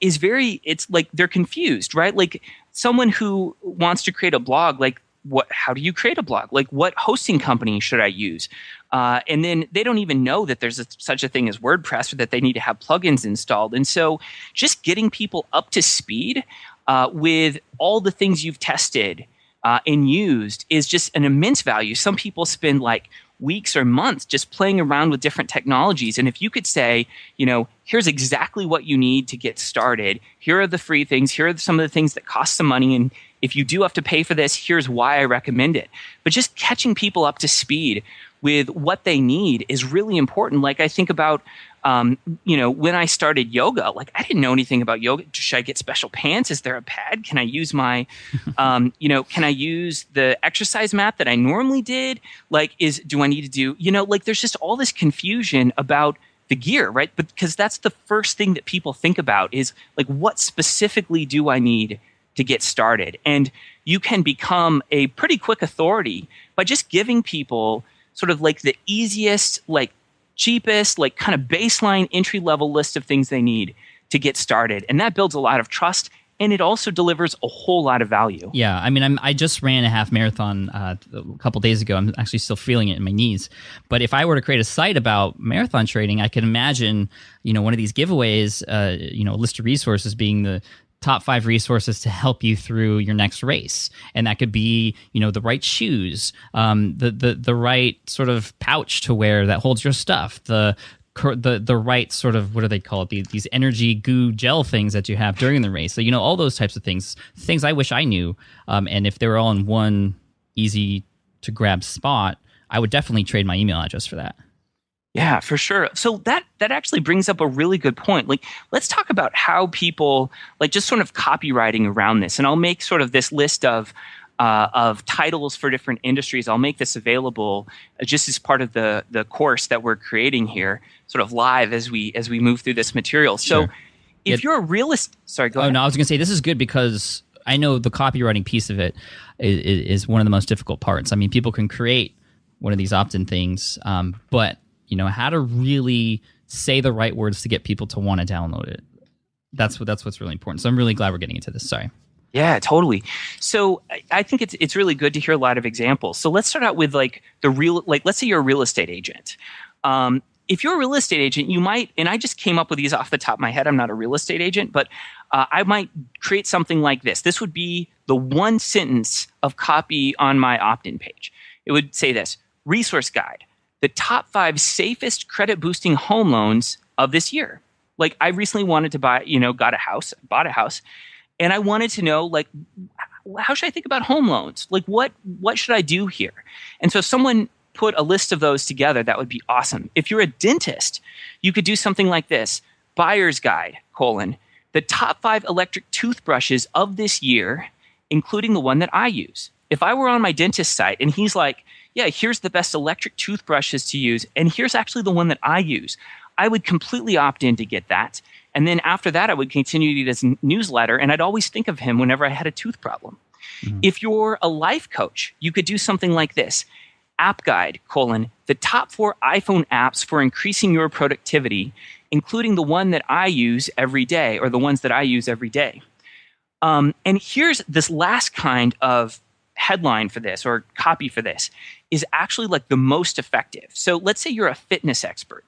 is it's like they're confused, right? Like someone who wants to create a blog, like how do you create a blog? Like what hosting company should I use? And then they don't even know that there's such a thing as WordPress, or that they need to have plugins installed. And so just getting people up to speed with all the things you've tested and used is just an immense value. Some people spend like weeks or months just playing around with different technologies. And if you could say, here's exactly what you need to get started. Here are the free things. Here are some of the things that cost some money. And if you do have to pay for this, here's why I recommend it. But just catching people up to speed with what they need is really important. Like I think about, when I started yoga, like I didn't know anything about yoga. Should I get special pants? Is there a pad? Can I use can I use the exercise mat that I normally did? Do I need to do, there's just all this confusion about the gear, right? But because that's the first thing that people think about is like, what specifically do I need to get started? And you can become a pretty quick authority by just giving people sort of like the easiest, like cheapest, like kind of baseline entry level list of things they need to get started. And that builds a lot of trust. And it also delivers a whole lot of value. Yeah, I mean, I just ran a half marathon a couple days ago. I'm actually still feeling it in my knees. But if I were to create a site about marathon trading, I could imagine, one of these giveaways, a list of resources being the top 5 resources to help you through your next race. And that could be, the right shoes, the right sort of pouch to wear that holds your stuff, the right sort of, what do they call it? These energy goo gel things that you have during the race. So, all those types of things I wish I knew. And if they were all in one easy to grab spot, I would definitely trade my email address for that. Yeah, for sure. So that actually brings up a really good point. Like, let's talk about how people, like, just sort of copywriting around this. And I'll make sort of this list of titles for different industries. I'll make this available just as part of the course that we're creating here, sort of live as we move through this material. So, Sure. If you're a realist, sorry, go ahead. Oh no, I was going to say this is good because I know the copywriting piece of it is one of the most difficult parts. I mean, people can create one of these opt-in things, but how to really say the right words to get people to want to download it. That's what's really important. So I'm really glad we're getting into this. Sorry. Yeah, totally. So I think it's really good to hear a lot of examples. So let's start out with let's say you're a real estate agent. If you're a real estate agent, you might, and I just came up with these off the top of my head. I'm not a real estate agent, but I might create something like this. This would be the one sentence of copy on my opt-in page. It would say this: resource guide, the top 5 safest credit boosting home loans of this year. Like, I recently wanted to bought a house, and I wanted to know, like, how should I think about home loans? Like, what should I do here? And so if someone put a list of those together, that would be awesome. If you're a dentist, you could do something like this: buyer's guide, the top 5 electric toothbrushes of this year, including the one that I use. If I were on my dentist site and he's like, yeah, here's the best electric toothbrushes to use, and here's actually the one that I use, I would completely opt in to get that. And then after that, I would continue to get his newsletter, and I'd always think of him whenever I had a tooth problem. Mm-hmm. If you're a life coach, you could do something like this: app guide, the top 4 iPhone apps for increasing your productivity, including the one that I use every day, or the ones that I use every day. And here's this last kind of headline for this, or copy for this, is actually like the most effective. So let's say you're a fitness expert.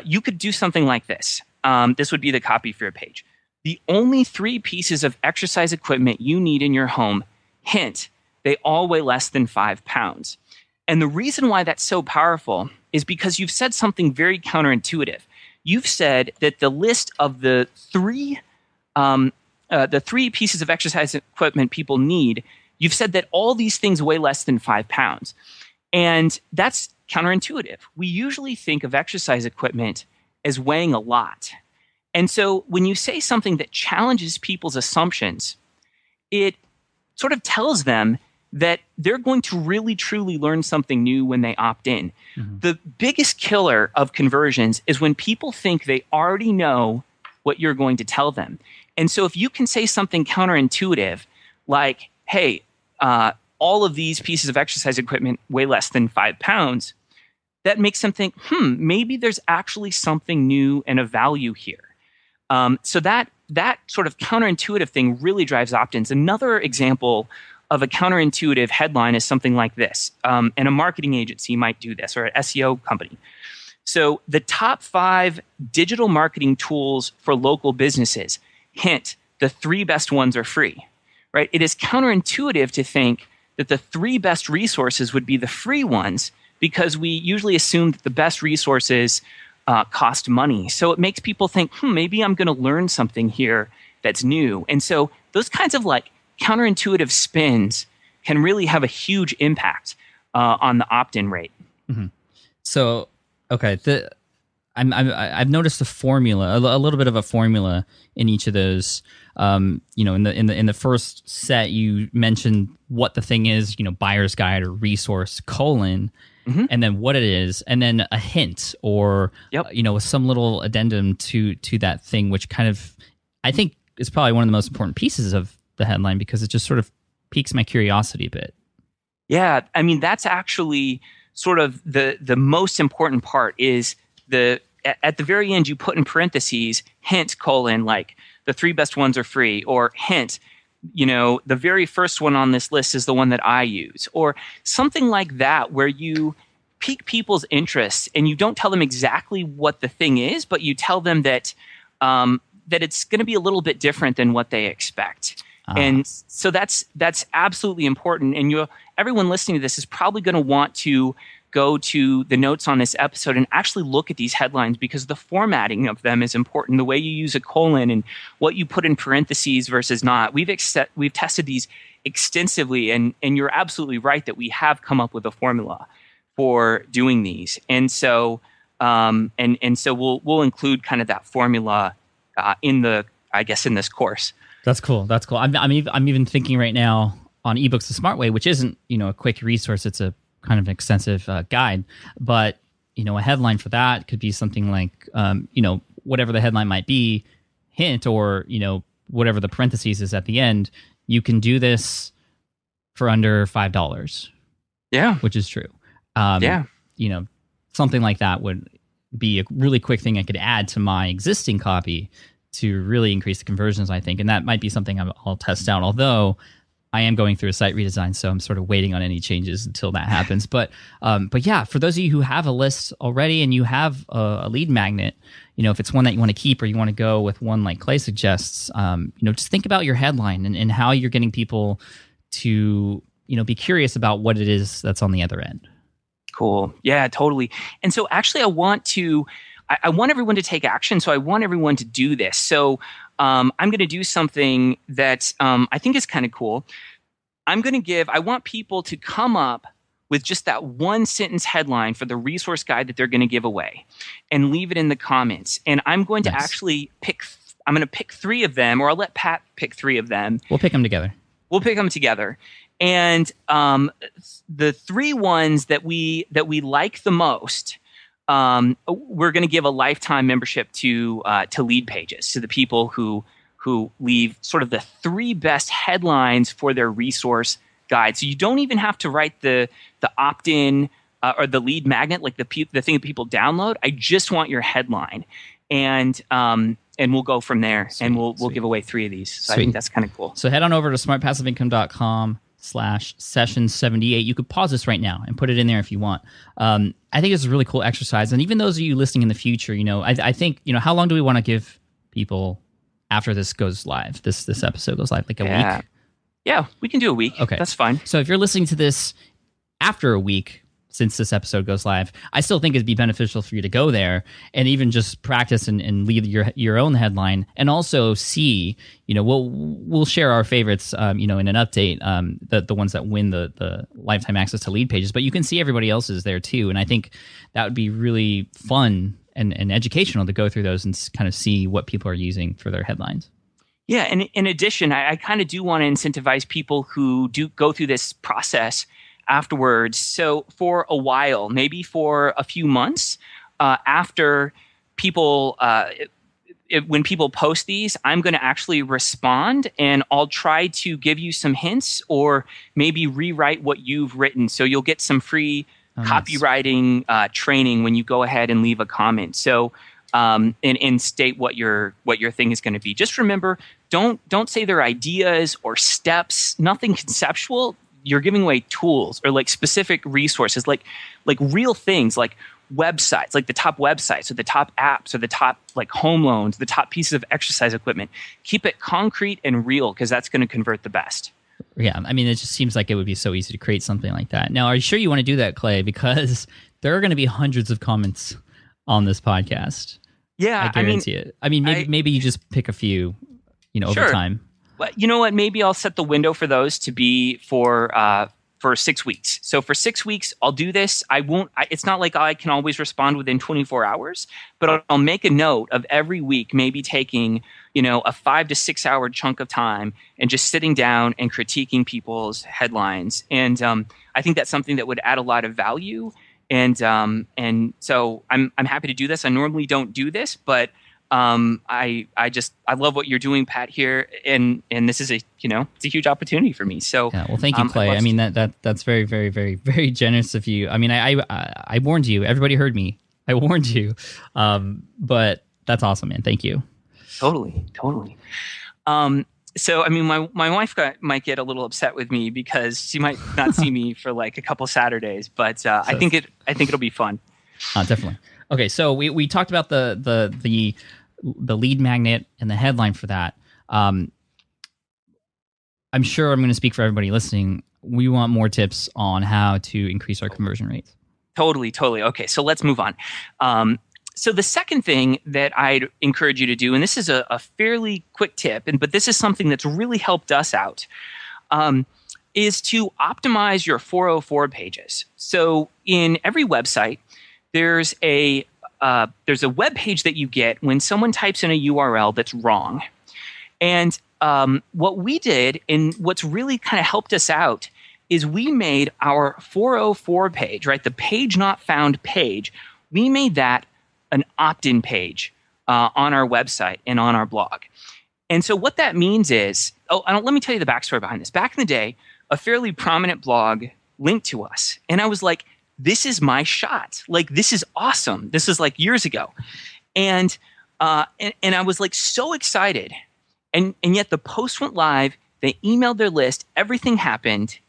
You could do something like this. This would be the copy for your page: the only 3 pieces of exercise equipment you need in your home, hint, they all weigh less than 5 pounds. And the reason why that's so powerful is because you've said something very counterintuitive. You've said that the list of the 3 pieces of exercise equipment people need, you've said that all these things weigh less than 5 pounds. And that's counterintuitive. We usually think of exercise equipment as weighing a lot. And so when you say something that challenges people's assumptions, it sort of tells them that they're going to really truly learn something new when they opt in. Mm-hmm. The biggest killer of conversions is when people think they already know what you're going to tell them. And so if you can say something counterintuitive like, hey, all of these pieces of exercise equipment weigh less than 5 pounds, that makes them think, maybe there's actually something new and of value here. So that sort of counterintuitive thing really drives opt-ins. Another example of a counterintuitive headline is something like this. And a marketing agency might do this, or an SEO company. So the top 5 digital marketing tools for local businesses. Hint, the 3 best ones are free, right? It is counterintuitive to think that the 3 best resources would be the free ones, because we usually assume that the best resources cost money. So it makes people think, maybe I'm going to learn something here that's new. And so those kinds of like counterintuitive spins can really have a huge impact. on the opt-in rate. So, okay, I've noticed a formula, a little bit of a formula in each of those. In the first set, you mentioned what the thing is, buyer's guide or resource : and then what it is, and then a hint or some little addendum to that thing, which kind of I think is probably one of the most important pieces of the headline because it just sort of piques my curiosity a bit. Yeah, I mean that's actually sort of the most important part is at the very end you put in parentheses hint : like the 3 best ones are free, or hint, the very first one on this list is the one that I use, or something like that, where you pique people's interest and you don't tell them exactly what the thing is, but you tell them that that it's going to be a little bit different than what they expect. And so that's absolutely important. And everyone listening to this is probably going to want to go to the notes on this episode and actually look at these headlines, because the formatting of them is important. The way you use a colon and what you put in parentheses versus not. We've tested these extensively, and you're absolutely right that we have come up with a formula for doing these. And so so we'll include kind of that formula in this course. That's cool. I'm even thinking right now on eBooks the Smart Way, which isn't a quick resource. It's a kind of extensive guide, but a headline for that could be something like whatever the headline might be, hint, or whatever the parentheses is at the end. You can do this for under $5. Yeah, which is true. Something like that would be a really quick thing I could add to my existing copy to really increase the conversions, I think. And that might be something I'll test out, although I am going through a site redesign, so I'm sort of waiting on any changes until that happens. But yeah, for those of you who have a list already and you have a lead magnet, if it's one that you want to keep or you want to go with one like Clay suggests, just think about your headline and how you're getting people to, be curious about what it is that's on the other end. Cool. Yeah, totally. And so actually I want everyone to take action. So I want everyone to do this. So I'm going to do something that I think is kind of cool. I want people to come up with just that one sentence headline for the resource guide that they're going to give away and leave it in the comments. And I'm going to actually pick 3 of them, or I'll let Pat pick 3 of them. We'll pick them together. And the 3 ones that we like the most, we're going to give a lifetime membership to Lead Pages, to the people who leave sort of the 3 best headlines for their resource guide. So you don't even have to write the opt-in or the lead magnet, like the thing that people download. I just want your headline, and we'll go from there. Sweet, and we'll give away 3 of these. So I think that's kind of cool. So head on over to smartpassiveincome.com/session78. You could pause this right now and put it in there if you want. I think it's a really cool exercise. And even those of you listening in the future, I think, how long do we want to give people after this goes live, this episode goes live? Like a week? Yeah, we can do a week. Okay. That's fine. So if you're listening to this after a week, since this episode goes live, I still think it'd be beneficial for you to go there and even just practice and lead your own headline, and also see, we'll share our favorites, in an update, the ones that win the lifetime access to Lead Pages, but you can see everybody else's there too. And I think that would be really fun and educational to go through those and kind of see what people are using for their headlines. Yeah, and in addition, I kind of do want to incentivize people who do go through this process afterwards. So for a while, maybe for a few months after people, when people post these, I'm going to actually respond, and I'll try to give you some hints or maybe rewrite what you've written. So you'll get some free copywriting training when you go ahead and leave a comment. So and state what your thing is going to be. Just remember, don't say their ideas or steps. Nothing conceptual. You're giving away tools or like specific resources, like real things, like websites, like the top websites or the top apps or the top like home loans, the top pieces of exercise equipment. Keep it concrete and real, because that's going to convert the best. Yeah, I mean, it just seems like it would be so easy to create something like that. Now, are you sure you want to do that, Clay? Because there are going to be hundreds of comments on this podcast. Yeah, I guarantee it. I mean, maybe you just pick a few, over time. Well, you know what? Maybe I'll set the window for those to be for for 6 weeks. So for 6 weeks, I'll do this. It's not like I can always respond within 24 hours, but I'll make a note of every week, maybe taking, a 5 to 6 hour chunk of time and just sitting down and critiquing people's headlines. And I think that's something that would add a lot of value. And so I'm happy to do this. I normally don't do this, but I love what you're doing, Pat, here, and this is it's a huge opportunity for me. So yeah, well, thank you, Clay. I mean that's very, very, very, very generous of you. I mean, I warned you. Everybody heard me. I warned you. But that's awesome, man. Thank you. Totally. So I mean, my wife might get a little upset with me because she might not see me for like a couple Saturdays, but I think it'll be fun. Definitely. Okay, so we talked about the lead magnet and the headline for that. I'm sure I'm going to speak for everybody listening. We want more tips on how to increase our conversion rates. Totally. Okay, so let's move on. So the second thing that I'd encourage you to do, and this is a fairly quick tip, but this is something that's really helped us out, is to optimize your 404 pages. So in every website, there's a web page that you get when someone types in a URL that's wrong. And what we did, and what's really kind of helped us out, is we made our 404 page, right, the page not found page, we made that an opt-in page on our website and on our blog. And so what that means is, let me tell you the backstory behind this. Back in the day, a fairly prominent blog linked to us, and I was like, this is my shot. Like, this is awesome. This is like years ago. And I was like so excited. And yet the post went live, they emailed their list, everything happened,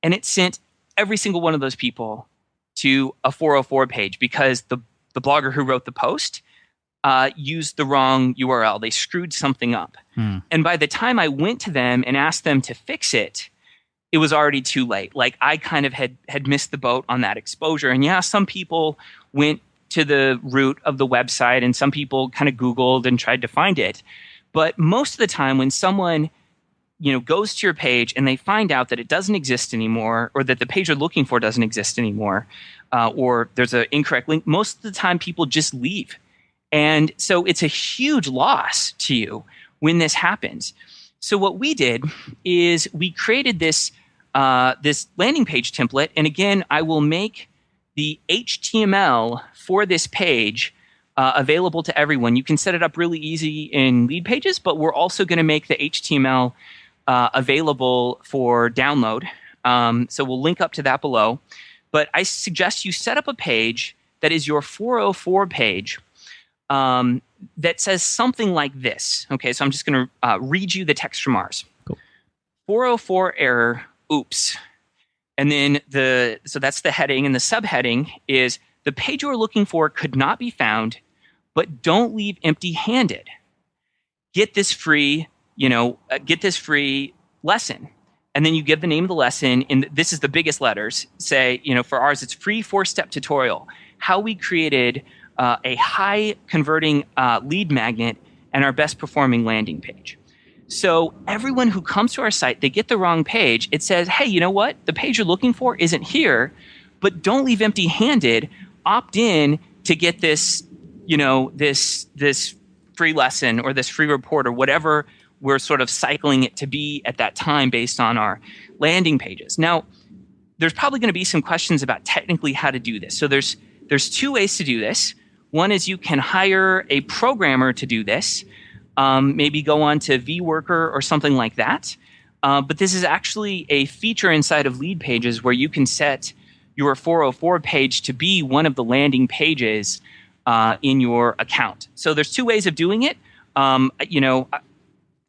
and it sent every single one of those people to a 404 page because the blogger who wrote the post used the wrong URL. They screwed something up. And by the time I went to them and asked them to fix it, it was already too late. Like, I kind of had missed the boat on that exposure. And yeah, some people went to the root of the website and some people kind of Googled and tried to find it. But most of the time when someone, goes to your page and they find out that it doesn't exist anymore, or that the page they're looking for doesn't exist anymore, or there's an incorrect link, most of the time people just leave. And so it's a huge loss to you when this happens. So what we did is we created this landing page template. And again, I will make the HTML for this page available to everyone. You can set it up really easy in Lead Pages, but we're also going to make the HTML available for download. So we'll link up to that below. But I suggest you set up a page that is your 404 page that says something like this. Okay, so I'm just going to read you the text from ours. Cool. 404 error, oops. And then so that's the heading, and the subheading is, the page you are looking for could not be found, but don't leave empty-handed. Get this free lesson. And then you give the name of the lesson, and this is the biggest letters. Say, for ours, it's free 4-step tutorial, how we created a high converting lead magnet and our best performing landing page. So everyone who comes to our site, they get the wrong page. It says, hey, you know what? The page you're looking for isn't here, but don't leave empty-handed. Opt in to get this, this free lesson or this free report or whatever we're sort of cycling it to be at that time based on our landing pages. Now, there's probably going to be some questions about technically how to do this. So there's 2 ways to do this. One is you can hire a programmer to do this, maybe go on to vWorker or something like that. But this is actually a feature inside of Lead Pages where you can set your 404 page to be one of the landing pages in your account. So there's 2 ways of doing it.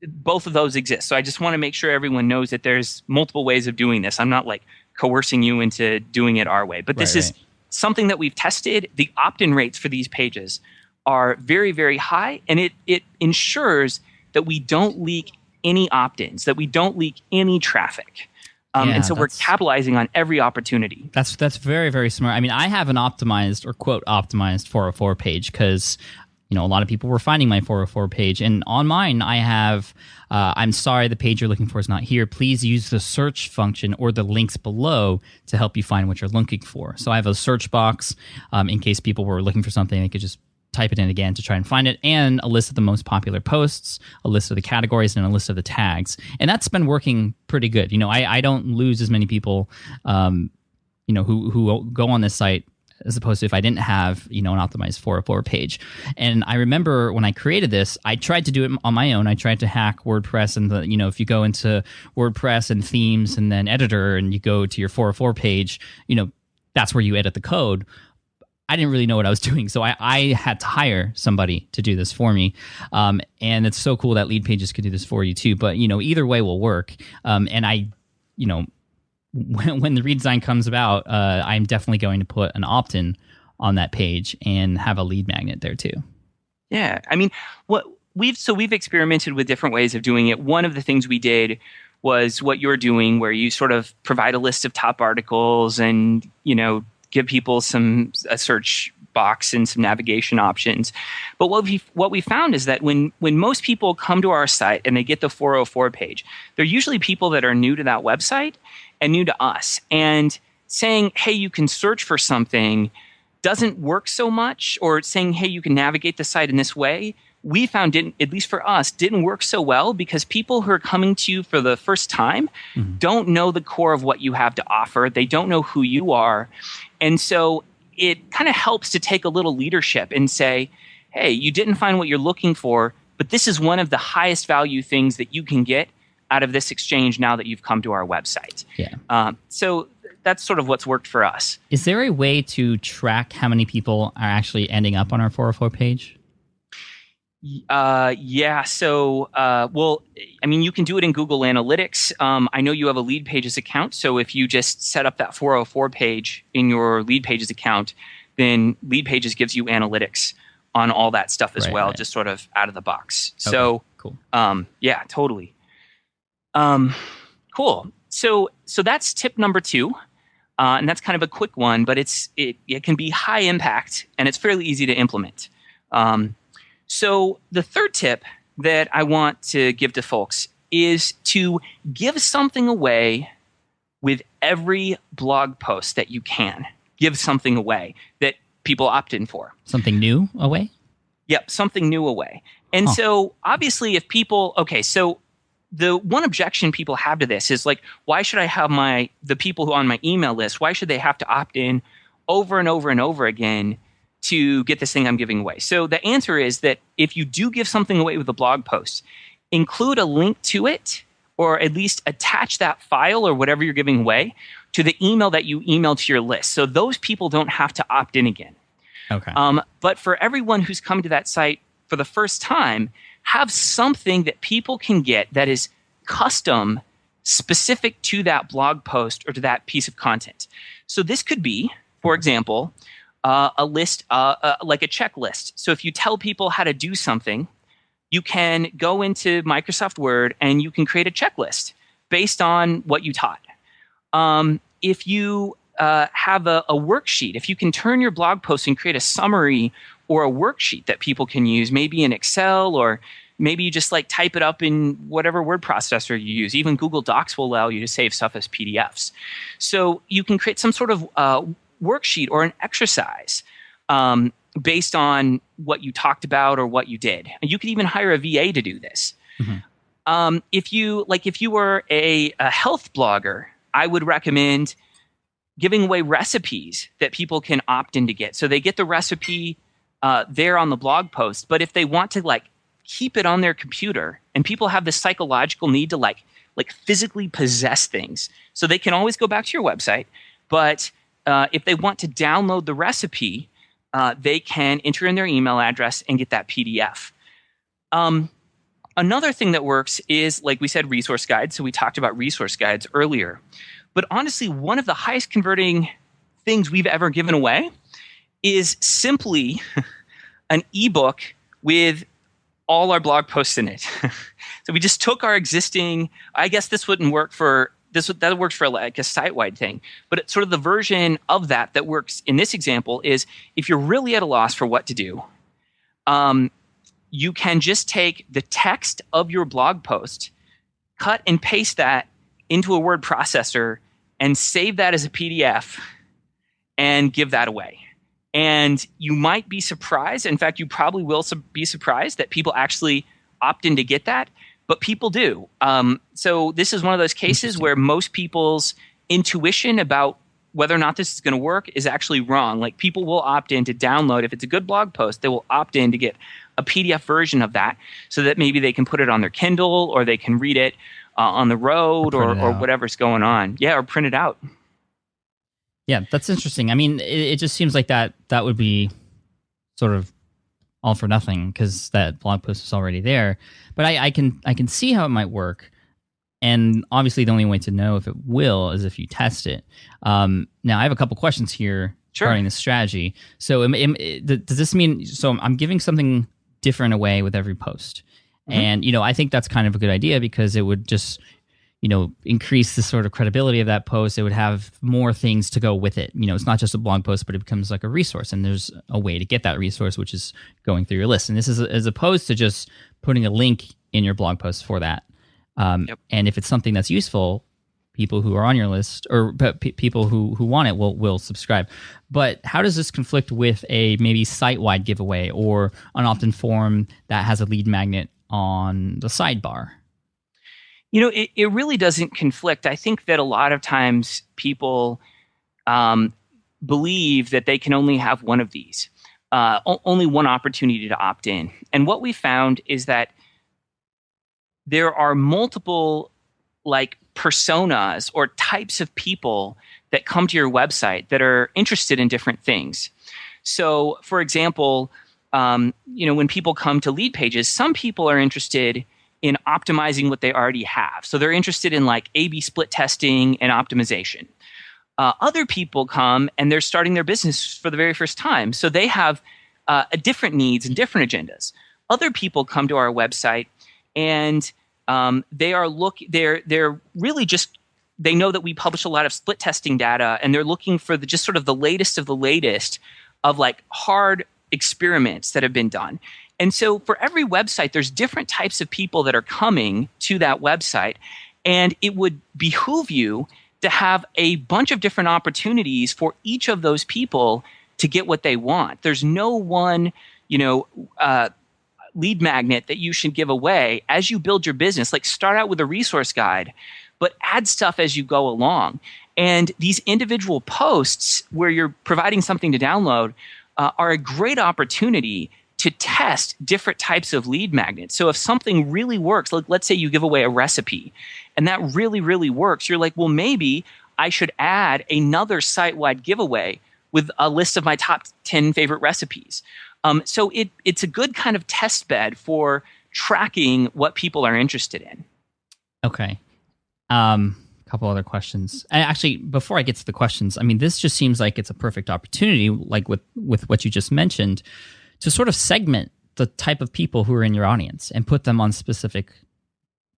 Both of those exist. So I just want to make sure everyone knows that there's multiple ways of doing this. I'm not like coercing you into doing it our way, but this is something that we've tested. The opt-in rates for these pages are very, very high, and it ensures that we don't leak any opt-ins, that we don't leak any traffic. And so we're capitalizing on every opportunity. That's very, very smart. I mean, I have an optimized or quote optimized 404 page because a lot of people were finding my 404 page. And on mine, I have, I'm sorry, the page you're looking for is not here. Please use the search function or the links below to help you find what you're looking for. So I have a search box in case people were looking for something. They could just type it in again to try and find it, and a list of the most popular posts, a list of the categories, and a list of the tags. And that's been working pretty good. I don't lose as many people, who go on this site as opposed to if I didn't have, an optimized 404 page. And I remember when I created this, I tried to do it on my own. I tried to hack WordPress, and if you go into WordPress and themes and then editor and you go to your 404 page, that's where you edit the code. I didn't really know what I was doing, so I had to hire somebody to do this for me. And it's so cool that Lead Pages could do this for you too. But either way will work. And I, when the redesign comes about, I'm definitely going to put an opt-in on that page and have a lead magnet there too. Yeah, I mean, we've experimented with different ways of doing it. One of the things we did was what you're doing, where you sort of provide a list of top articles and give people a search box and some navigation options. But what we found is that when most people come to our site and they get the 404 page, they're usually people that are new to that website and new to us. And saying, hey, you can search for something doesn't work so much, or saying, hey, you can navigate the site in this way, we found, at least for us, didn't work so well, because people who are coming to you for the first time don't know the core of what you have to offer. They don't know who you are. And so it kind of helps to take a little leadership and say, hey, you didn't find what you're looking for, but this is one of the highest value things that you can get out of this exchange now that you've come to our website. Yeah. So that's sort of what's worked for us. Is there a way to track how many people are actually ending up on our 404 page? Yeah. So, you can do it in Google Analytics. I know you have a Lead Pages account. So if you just set up that 404 page in your Lead Pages account, then Lead Pages gives you analytics on all that stuff as well, just sort of out of the box. Okay, so cool. Yeah, totally. Cool. So that's tip number 2. And that's kind of a quick one, but it can be high impact and it's fairly easy to implement. So the third tip that I want to give to folks is to give something away with every blog post that you can. Give something away that people opt in for. Something new away? Yep, something new away. And so obviously if people, so the one objection people have to this is like, why should I have the people who are on my email list, why should they have to opt in over and over and over again to get this thing I'm giving away? So the answer is that if you do give something away with a blog post, include a link to it, or at least attach that file or whatever you're giving away to the email that you emailed to your list. So those people don't have to opt in again. Okay. But for everyone who's come to that site for the first time, have something that people can get that is custom, specific to that blog post or to that piece of content. So this could be, for example, a list, like a checklist. So if you tell people how to do something, you can go into Microsoft Word and you can create a checklist based on what you taught. If you have a worksheet, if you can turn your blog post and create a summary or a worksheet that people can use, maybe in Excel, or maybe you just like type it up in whatever word processor you use. Even Google Docs will allow you to save stuff as PDFs. So you can create some sort of worksheet or an exercise based on what you talked about or what you did. And you could even hire a VA to do this. Mm-hmm. If you were a health blogger, I would recommend giving away recipes that people can opt in to get. So they get the recipe there on the blog post, but if they want to keep it on their computer, and people have this psychological need to physically possess things, so they can always go back to your website, but if they want to download the recipe, they can enter in their email address and get that PDF. Another thing that works is, like we said, resource guides. So we talked about resource guides earlier. But honestly, one of the highest converting things we've ever given away is simply an ebook with all our blog posts in it. So we just took our existing, I guess this wouldn't work for, that works for like a site-wide thing, but it's sort of the version of that works in this example is if you're really at a loss for what to do, you can just take the text of your blog post, cut and paste that into a word processor, and save that as a PDF and give that away. And you might be surprised. In fact, you probably will be surprised that people actually opt in to get that, but people do. So this is one of those cases where most people's intuition about whether or not this is going to work is actually wrong. Like, people will opt in to download. If it's a good blog post, they will opt in to get a PDF version of that so that maybe they can put it on their Kindle, or they can read it on the road, or whatever's going on. Yeah, or print it out. Yeah, that's interesting. I mean, it just seems like that would be sort of all for nothing because that blog post is already there. But I can see how it might work. And obviously, the only way to know if it will is if you test it. Now, I have a couple questions here regarding this strategy. So, does this mean? So, I'm giving something different away with every post, and I think that's kind of a good idea because it would just increase the sort of credibility of that post. It would have more things to go with it. It's not just a blog post, but it becomes like a resource, and there's a way to get that resource, which is going through your list. And this is as opposed to just putting a link in your blog post for that. And if it's something that's useful, people who are on your list or people who want it will subscribe. But how does this conflict with a maybe site-wide giveaway or an opt-in form that has a lead magnet on the sidebar? It really doesn't conflict. I think that a lot of times people believe that they can only have one of these, only one opportunity to opt in. And what we found is that there are multiple personas or types of people that come to your website that are interested in different things. So, for example, when people come to lead pages, some people are interested in optimizing what they already have. So they're interested in A/B split testing and optimization. Other people come and they're starting their business for the very first time. So they have different needs and different agendas. Other people come to our website and they're really just, they know that we publish a lot of split testing data, and they're looking for just sort of the latest of the latest of hard experiments that have been done. And so for every website, there's different types of people that are coming to that website, and it would behoove you to have a bunch of different opportunities for each of those people to get what they want. There's no one, lead magnet that you should give away as you build your business. Start out with a resource guide, but add stuff as you go along. And these individual posts where you're providing something to download are a great opportunity to test different types of lead magnets. So if something really works, let's say you give away a recipe and that really, really works, you're like, well, maybe I should add another site-wide giveaway with a list of my top 10 favorite recipes. So it's a good kind of test bed for tracking what people are interested in. Okay. Couple other questions. Actually, before I get to the questions, I mean, this just seems like it's a perfect opportunity, with what you just mentioned, to sort of segment the type of people who are in your audience and put them on specific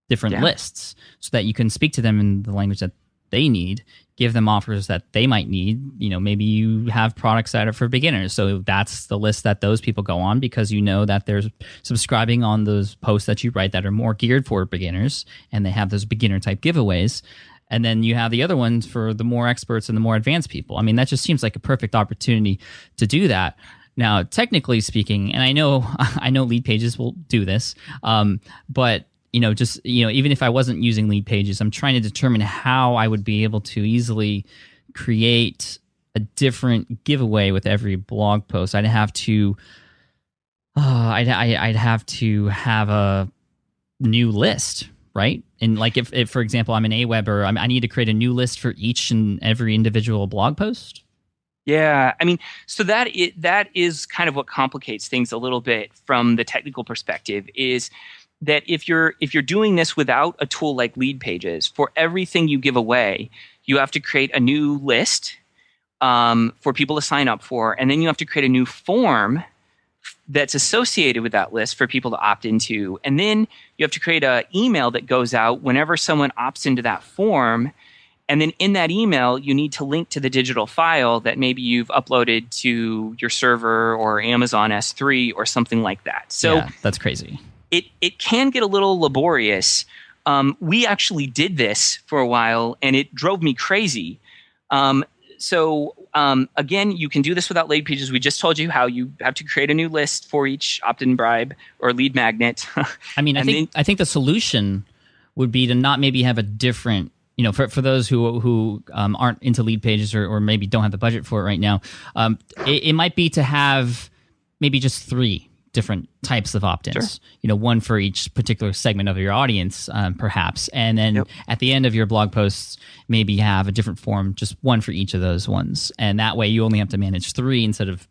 different lists so that you can speak to them in the language that they need, give them offers that they might need. Maybe you have products that are for beginners. So that's the list that those people go on because that they're subscribing on those posts that you write that are more geared for beginners, and they have those beginner type giveaways. And then you have the other ones for the more experts and the more advanced people. I mean, that just seems like a perfect opportunity to do that. Now, technically speaking, and I know lead pages will do this, but even if I wasn't using lead pages, I'm trying to determine how I would be able to easily create a different giveaway with every blog post. I'd have to have a new list, right? And if for example, I'm an Aweber, I need to create a new list for each and every individual blog post. Yeah, I mean, so that is kind of what complicates things a little bit from the technical perspective, is that if you're doing this without a tool like lead pages, for everything you give away, you have to create a new list for people to sign up for, and then you have to create a new form that's associated with that list for people to opt into, and then you have to create an email that goes out whenever someone opts into that form, And then in that email, you need to link to the digital file that maybe you've uploaded to your server or Amazon S3 or something like that. So yeah, that's crazy. It can get a little laborious. We actually did this for a while, and it drove me crazy. Again, you can do this without lead pages. We just told you how you have to create a new list for each opt-in bribe or lead magnet. I mean, I think the solution would be to not maybe have a different, for those who aren't into lead pages or maybe don't have the budget for it right now, it might be to have maybe just 3 different types of opt-ins. Sure. One for each particular segment of your audience, perhaps, and then at the end of your blog posts, maybe have a different form, just one for each of those ones, and that way you only have to manage 3 instead of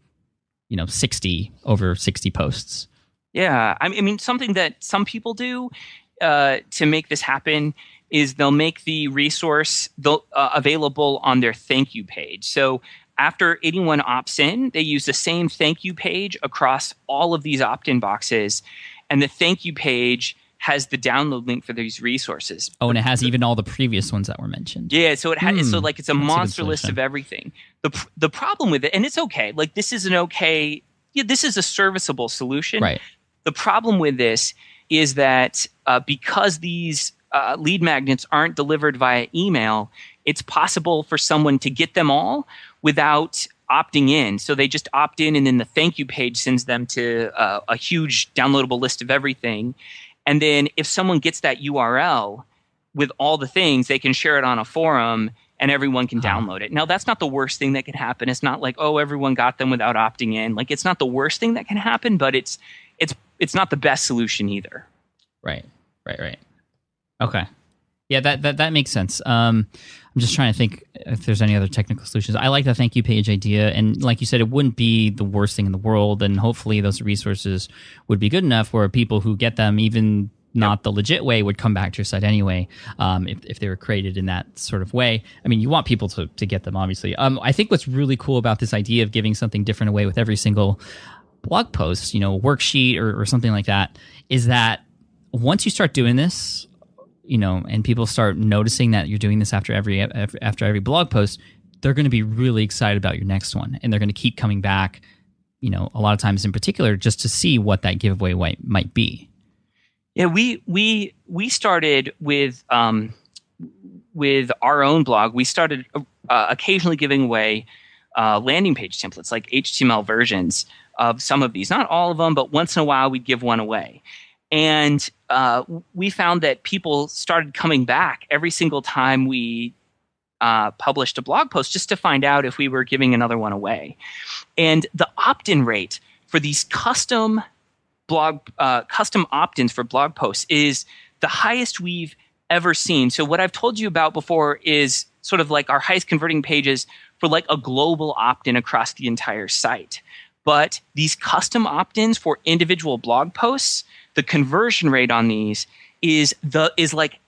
60 over 60 posts. Yeah, I mean, something that some people do to make this happen is they'll make the resource available on their thank you page. So after anyone opts in, they use the same thank you page across all of these opt-in boxes, and the thank you page has the download link for these resources. Oh, and it has even all the previous ones that were mentioned. Yeah, so it has it's a monster list of everything. The problem with it, and it's okay, this is this is a serviceable solution. Right. The problem with this is that because these lead magnets aren't delivered via email, it's possible for someone to get them all without opting in. So they just opt in, and then the thank you page sends them to a huge downloadable list of everything. And then if someone gets that URL with all the things, they can share it on a forum and everyone can download it. Now, that's not the worst thing that can happen. It's not like, oh, everyone got them without opting in. It's not the worst thing that can happen, but it's not the best solution either. Right. Okay. Yeah, that makes sense. I'm just trying to think if there's any other technical solutions. I like the thank you page idea, and like you said, it wouldn't be the worst thing in the world, and hopefully those resources would be good enough where people who get them, even not the legit way, would come back to your site anyway, if they were created in that sort of way. I mean, you want people to get them, obviously. I think what's really cool about this idea of giving something different away with every single blog post, worksheet or something like that, is that once you start doing this, and people start noticing that you're doing this after every blog post, they're going to be really excited about your next one, and they're going to keep coming back, a lot of times in particular, just to see what that giveaway might be. Yeah, we started with our own blog. We started occasionally giving away landing page templates, like HTML versions of some of these. Not all of them, but once in a while we'd give one away. And we found that people started coming back every single time we published a blog post just to find out if we were giving another one away. And the opt-in rate for these custom opt-ins for blog posts is the highest we've ever seen. So what I've told you about before is sort of like our highest converting pages for a global opt-in across the entire site. But these custom opt-ins for individual blog posts, the conversion rate on these is the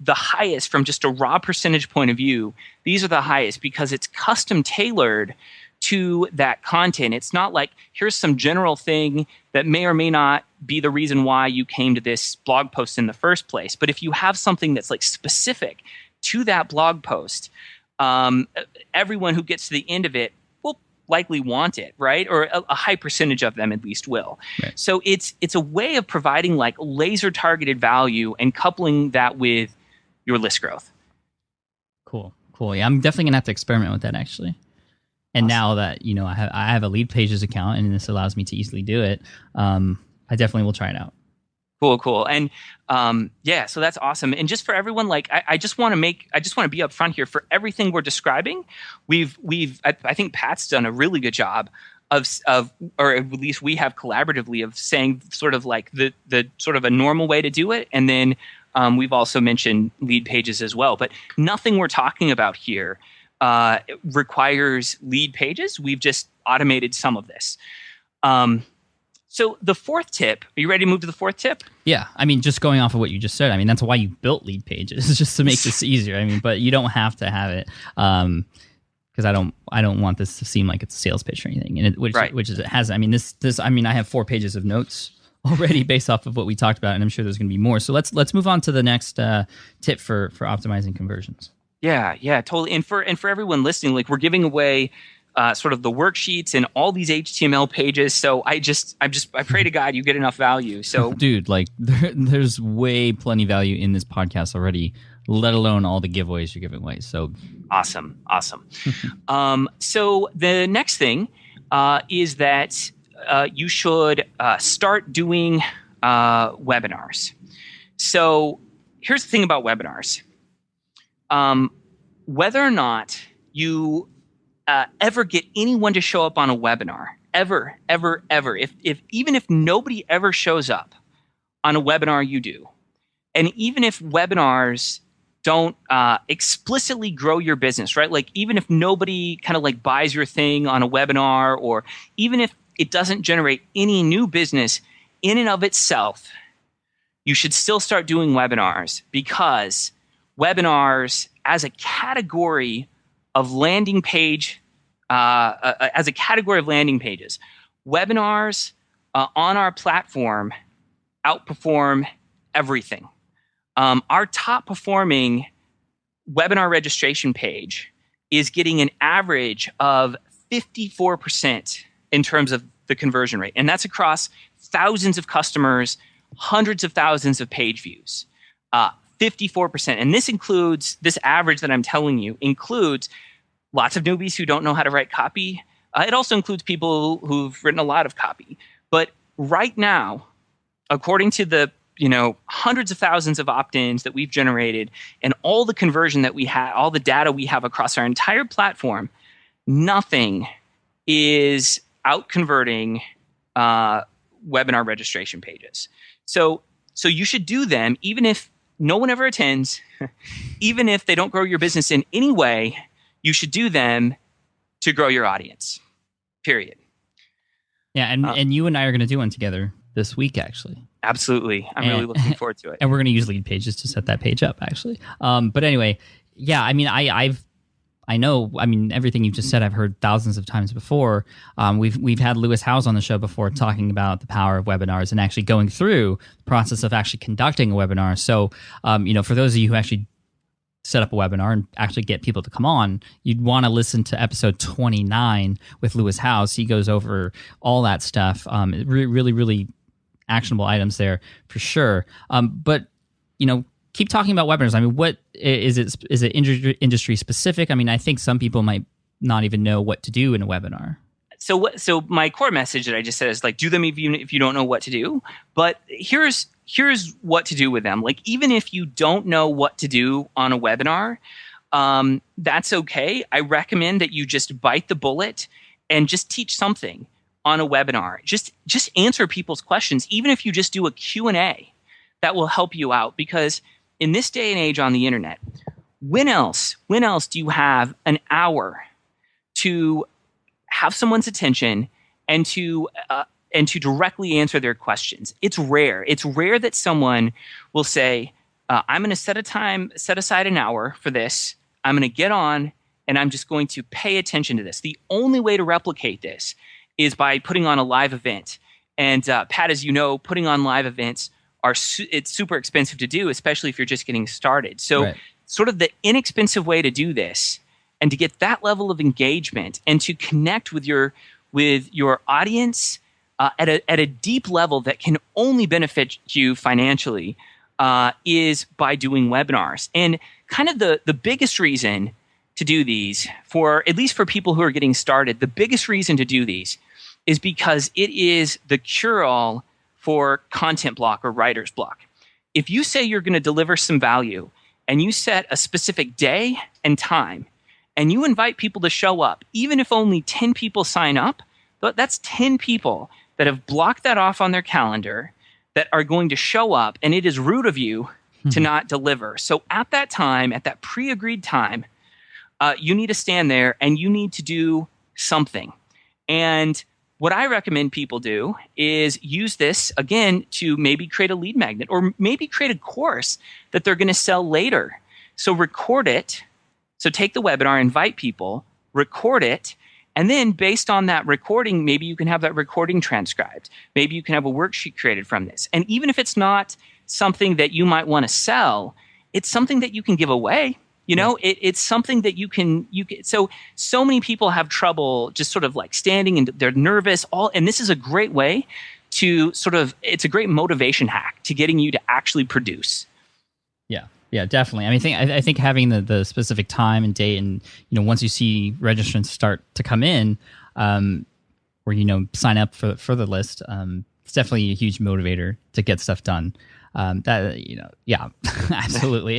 highest from just a raw percentage point of view. These are the highest because it's custom tailored to that content. It's not like here's some general thing that may or may not be the reason why you came to this blog post in the first place. But if you have something that's specific to that blog post, everyone who gets to the end of it will likely want it, right? Or a high percentage of them at least will. Right. So it's a way of providing laser targeted value and coupling that with your list growth. Cool. Yeah, I'm definitely gonna have to experiment with that actually. And awesome. Now that I have a lead pages account and this allows me to easily do it, I definitely will try it out. Cool. And so that's awesome. And just for everyone, I just want to be upfront here for everything we're describing. I think Pat's done a really good job of, or at least we have collaboratively of saying sort of the sort of a normal way to do it. And then we've also mentioned lead pages as well. But nothing we're talking about here requires lead pages. We've just automated some of this. So the fourth tip, are you ready to move to the fourth tip? Yeah. I mean, just going off of what you just said, I mean, that's why you built lead pages, just to make this easier. I mean, but you don't have to have it because I don't want this to seem like it's a sales pitch or anything. And which is it has. I mean, I have 4 pages of notes already based off of what we talked about, and I'm sure there's going to be more. So let's move on to the next tip for optimizing conversions. Yeah, totally. And for everyone listening, like we're giving away sort of the worksheets and all these HTML pages. So I pray to God you get enough value. So Dude, like there's way plenty value in this podcast already, let alone all the giveaways you're giving away. So awesome. So the next thing is that you should start doing webinars. So here's the thing about webinars. Whether or not you ever get anyone to show up on a webinar, ever, if even if nobody ever shows up on a webinar you do, and even if webinars don't explicitly grow your business, right? Like even if nobody kind of like buys your thing on a webinar, or even if it doesn't generate any new business in and of itself, you should still start doing webinars, because webinars as a category of landing page, as a category of landing pages, webinars on our platform outperform everything. Our top performing webinar registration page is getting an average of 54% in terms of the conversion rate. And that's across thousands of customers, hundreds of thousands of page views. 54%. And this average that I'm telling you includes lots of newbies who don't know how to write copy. It also includes people who've written a lot of copy. But right now, according to the hundreds of thousands of opt-ins that we've generated and all the conversion that we have, all the data we have across our entire platform, nothing is out-converting webinar registration pages. So you should do them even if no one ever attends, even if they don't grow your business in any way. You should do them to grow your audience, period. Yeah, and you and I are going to do one together this week, actually. Absolutely. I'm really looking forward to it. And we're going to use lead pages to set that page up, actually. But anyway, yeah, I mean, I know, everything you've just said, I've heard thousands of times before. We've had Lewis Howes on the show before talking about the power of webinars and actually going through the process of actually conducting a webinar. So, for those of you who actually set up a webinar and actually get people to come on, you'd want to listen to episode 29 with Lewis Howes. He goes over all that stuff. Really, really actionable items there for sure. But keep talking about webinars. I mean, what is it? Is it industry specific? I mean, I think some people might not even know what to do in a webinar. So my core message that I just said is like, do them if you don't know what to do. But here's what to do with them. Like, even if you don't know what to do on a webinar, that's okay. I recommend that you just bite the bullet and just teach something on a webinar. Just answer people's questions, even if you just do a Q&A. That will help you out, because in this day and age on the internet, when else do you have an hour to have someone's attention and to directly answer their questions? It's rare. It's rare that someone will say, I'm going to set aside an hour for this. I'm going to get on and I'm just going to pay attention to this. The only way to replicate this is by putting on a live event. And Pat, as you know, putting on live events it's super expensive to do, especially if you're just getting started. So right. Sort of the inexpensive way to do this and to get that level of engagement and to connect with your audience at a deep level that can only benefit you financially is by doing webinars. And kind of the biggest reason to do these, at least for people who are getting started, the biggest reason to do these is because it is the cure-all for content block or writer's block. If you say you're going to deliver some value and you set a specific day and time and you invite people to show up, even if only 10 people sign up, that's 10 people that have blocked that off on their calendar that are going to show up, and it is rude of you to not deliver. So at that time, at that pre-agreed time, you need to stand there and you need to do something. And what I recommend people do is use this, again, to maybe create a lead magnet or maybe create a course that they're going to sell later. So record it. So take the webinar, invite people, record it, and then based on that recording, maybe you can have that recording transcribed. Maybe you can have a worksheet created from this. And even if it's not something that you might want to sell, it's something that you can give away. It's something that you can so many people have trouble just sort of like standing, and they're nervous, and this is a great way to it's a great motivation hack to getting you to actually produce. Yeah, definitely. I mean, I think having the specific time and date, and once you see registrants start to come in, or sign up for the list, it's definitely a huge motivator to get stuff done. Absolutely.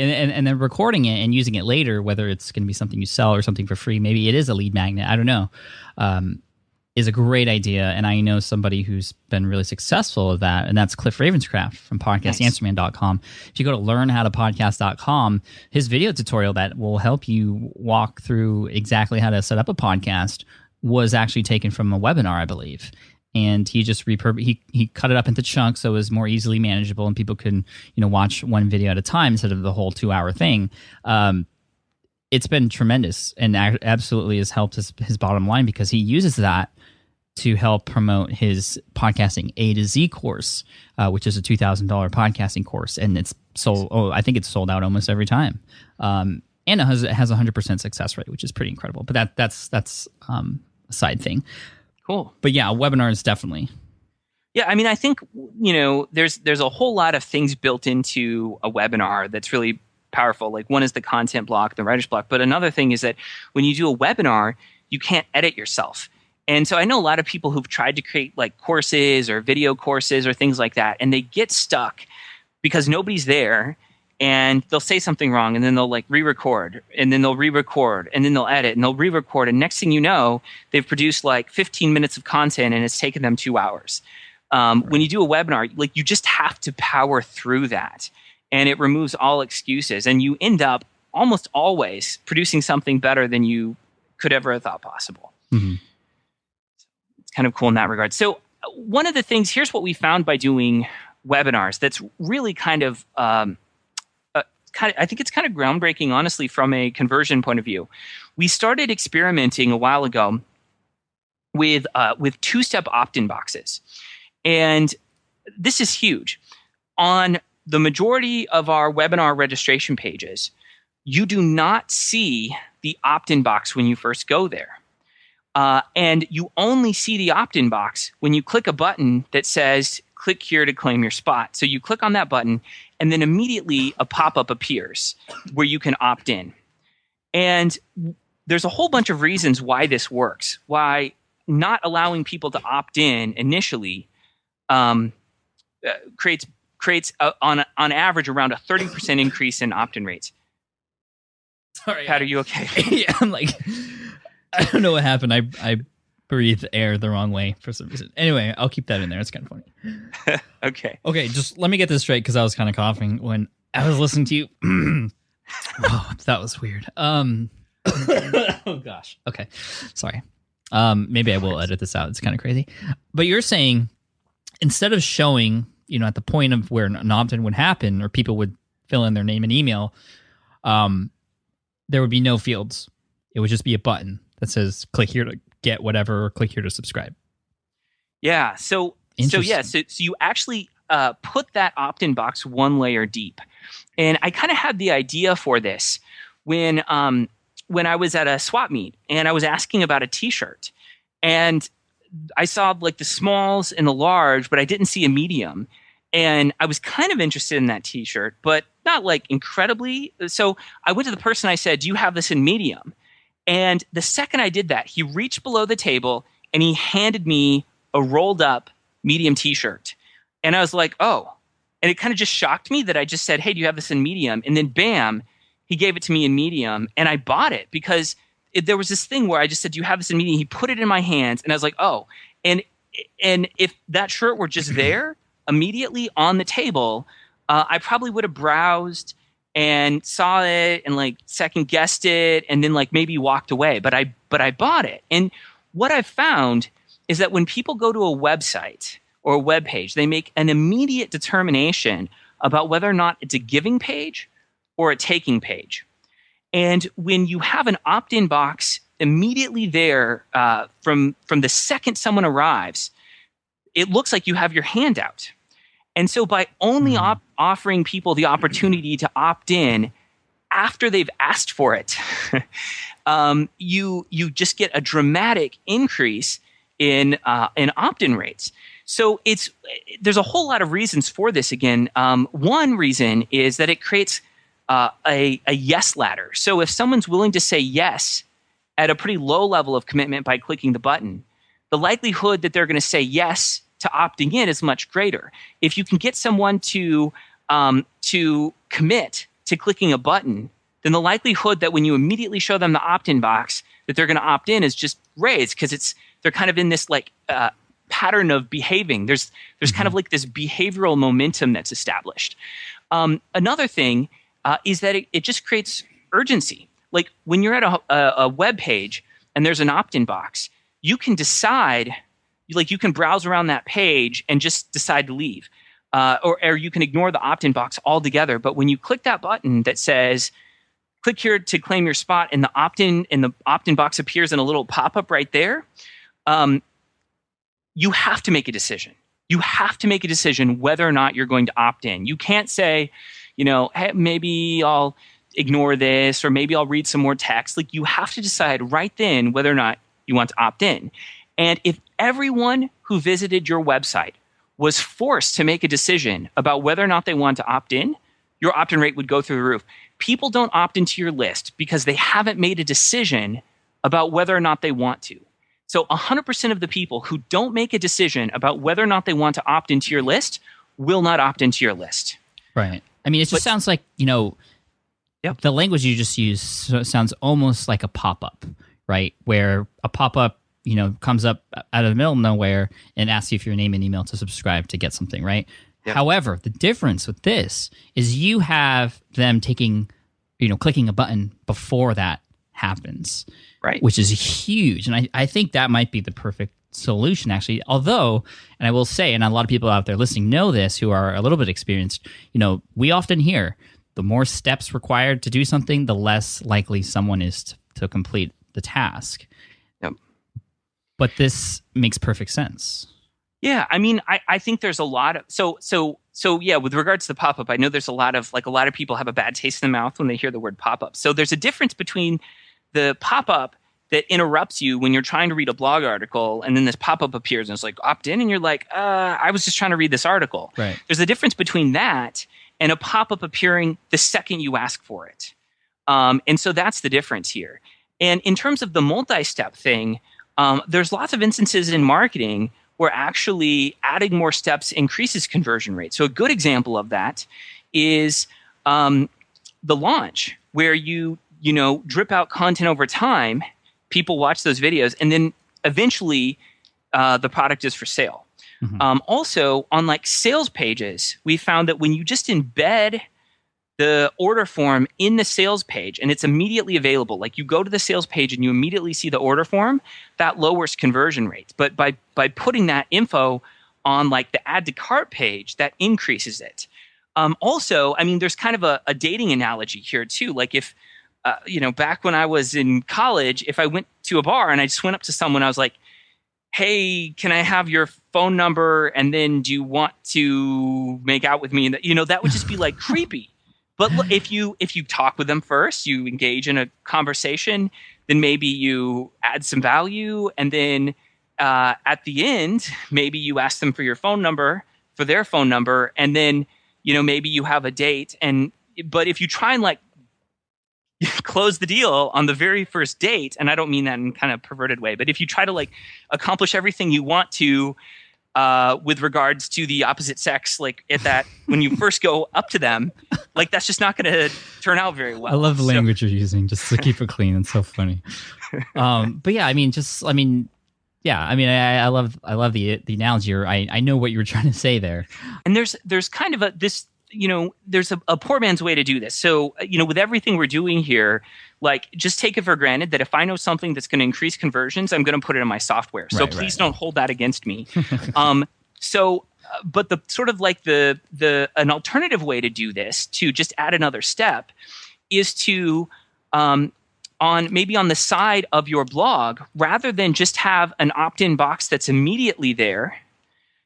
And then recording it and using it later, whether it's going to be something you sell or something for free, maybe it is a lead magnet, I don't know, is a great idea. And I know somebody who's been really successful at that, and that's Cliff Ravenscraft from podcastanswerman.com. If you go to learnhowtopodcast.com, his video tutorial that will help you walk through exactly how to set up a podcast was actually taken from a webinar, I believe. And he just he cut it up into chunks so it was more easily manageable, and people could watch one video at a time instead of the whole 2-hour thing. It's been tremendous, and absolutely has helped his bottom line, because he uses that to help promote his podcasting A to Z course, which is a $2,000 podcasting course, and it's sold. I think it's sold out almost every time, and it has a 100% success rate, which is pretty incredible. But that's a side thing. Cool. But yeah, webinars definitely. Yeah, I mean, I think there's a whole lot of things built into a webinar that's really powerful. Like, one is the content block, the writer's block. But another thing is that when you do a webinar, you can't edit yourself. And so I know a lot of people who've tried to create like courses or video courses or things like that, and they get stuck because nobody's there, and they'll say something wrong, and then they'll like re-record, and then they'll re-record, and then they'll edit, and they'll re-record, and next thing you know, they've produced like 15 minutes of content, and it's taken them 2 hours. When you do a webinar, like, you just have to power through that, and it removes all excuses, and you end up almost always producing something better than you could ever have thought possible. Mm-hmm. It's kind of cool in that regard. So one of the things, here's what we found by doing webinars that's really kind of I think it's kind of groundbreaking, honestly, from a conversion point of view. We started experimenting a while ago with two-step opt-in boxes. And this is huge. On the majority of our webinar registration pages, you do not see the opt-in box when you first go there. And you only see the opt-in box when you click a button that says, click here to claim your spot. So you click on that button, and then immediately a pop-up appears where you can opt in. And there's a whole bunch of reasons why this works, why not allowing people to opt in initially creates on average around a 30% increase in opt-in rates. Sorry, Pat, are you okay? Yeah, I'm like, I don't know what happened. I breathed air the wrong way for some reason. Anyway, I'll keep that in there. It's kind of funny. Okay, just let me get this straight, because I was kind of coughing when I was listening to you. Oh, that was weird. Oh gosh. Okay, sorry. Maybe I will edit this out. It's kind of crazy. But you're saying, instead of showing, at the point of where an opt-in would happen, or people would fill in their name and email, there would be no fields. It would just be a button that says, click here to get whatever, or click here to subscribe. Yeah. So you actually put that opt-in box one layer deep. And I kind of had the idea for this when I was at a swap meet, and I was asking about a t-shirt, and I saw like the smalls and the large, but I didn't see a medium. And I was kind of interested in that t-shirt, but not like incredibly. So I went to the person, I said, do you have this in medium? And the second I did that, he reached below the table and he handed me a rolled up medium t-shirt. And I was like, oh. And it kind of just shocked me that I just said, hey, do you have this in medium? And then bam, he gave it to me in medium. And I bought it because there was this thing where I just said, do you have this in medium? He put it in my hands, and I was like, oh. And if that shirt were just there immediately on the table, I probably would have browsed and saw it and like second guessed it, and then like maybe walked away. But I bought it. And what I've found is that when people go to a website or a web page, they make an immediate determination about whether or not it's a giving page or a taking page. And when you have an opt-in box immediately there from the second someone arrives, it looks like you have your hand out. And so by only offering people the opportunity to opt in, after they've asked for it, you just get a dramatic increase in opt-in rates. So there's a whole lot of reasons for this. Again, one reason is that it creates a yes ladder. So if someone's willing to say yes at a pretty low level of commitment by clicking the button, the likelihood that they're going to say yes to opting in is much greater. If you can get someone to commit to clicking a button, then the likelihood that when you immediately show them the opt-in box that they're going to opt in is just raised, because they're kind of in this pattern of behaving. There's kind of like this behavioral momentum that's established. Another thing is that it just creates urgency. Like when you're at a web page and there's an opt-in box, you can decide, like you can browse around that page and just decide to leave. Or you can ignore the opt-in box altogether. But when you click that button that says, click here to claim your spot, and the opt-in box appears in a little pop-up right there, you have to make a decision. You have to make a decision whether or not you're going to opt in. You can't say, hey, maybe I'll ignore this, or maybe I'll read some more text. Like, you have to decide right then whether or not you want to opt in. And if everyone who visited your website was forced to make a decision about whether or not they want to opt in, your opt-in rate would go through the roof. People don't opt into your list because they haven't made a decision about whether or not they want to. So 100% of the people who don't make a decision about whether or not they want to opt into your list will not opt into your list. Right. I mean, it just sounds like, Yep. the language you just used sounds almost like a pop-up, right? Where a pop-up, comes up out of the middle of nowhere and asks you for your name and email to subscribe to get something, right? Yep. However, the difference with this is you have them clicking a button before that happens. Right. Which is huge. And I think that might be the perfect solution, actually. Although, and I will say, and a lot of people out there listening know this who are a little bit experienced, we often hear the more steps required to do something, the less likely someone is to complete the task. Yep. But this makes perfect sense. Yeah, I mean, I think there's a lot of so yeah. With regards to the pop-up, I know there's a lot of people have a bad taste in the mouth when they hear the word pop-up. So there's a difference between the pop-up that interrupts you when you're trying to read a blog article, and then this pop-up appears and it's like opt in, and you're like, I was just trying to read this article. Right. There's a difference between that and a pop-up appearing the second you ask for it. And so that's the difference here. And in terms of the multi-step thing, there's lots of instances in marketing where actually adding more steps increases conversion rate. So a good example of that is the launch, where you drip out content over time, people watch those videos, and then eventually the product is for sale. Mm-hmm. Also, on sales pages, we found that when you just embed the order form in the sales page and it's immediately available, like you go to the sales page and you immediately see the order form, that lowers conversion rates. But by putting that info on the add to cart page, that increases it. Also, I mean, there's kind of a dating analogy here too. Like if, back when I was in college, if I went to a bar and I just went up to someone, I was like, hey, can I have your phone number? And then do you want to make out with me? And that would just be creepy. But if you talk with them first, you engage in a conversation, then maybe you add some value, and then at the end, maybe you ask them for their phone number, and then maybe you have a date. But if you try and close the deal on the very first date, and I don't mean that in kind of perverted way, but if you try to accomplish everything you want to with regards to the opposite sex, when you first go up to them, that's just not going to turn out very well. I love the language you're using just to keep it clean. It's so funny. But yeah, I love the analogy. Or I know what you were trying to say there. And there's kind of there's a poor man's way to do this. So, with everything we're doing here, just take it for granted that if I know something that's going to increase conversions, I'm going to put it in my software. So please don't hold that against me. But the sort of an alternative way to do this, to just add another step, is to on the side of your blog, rather than just have an opt-in box that's immediately there,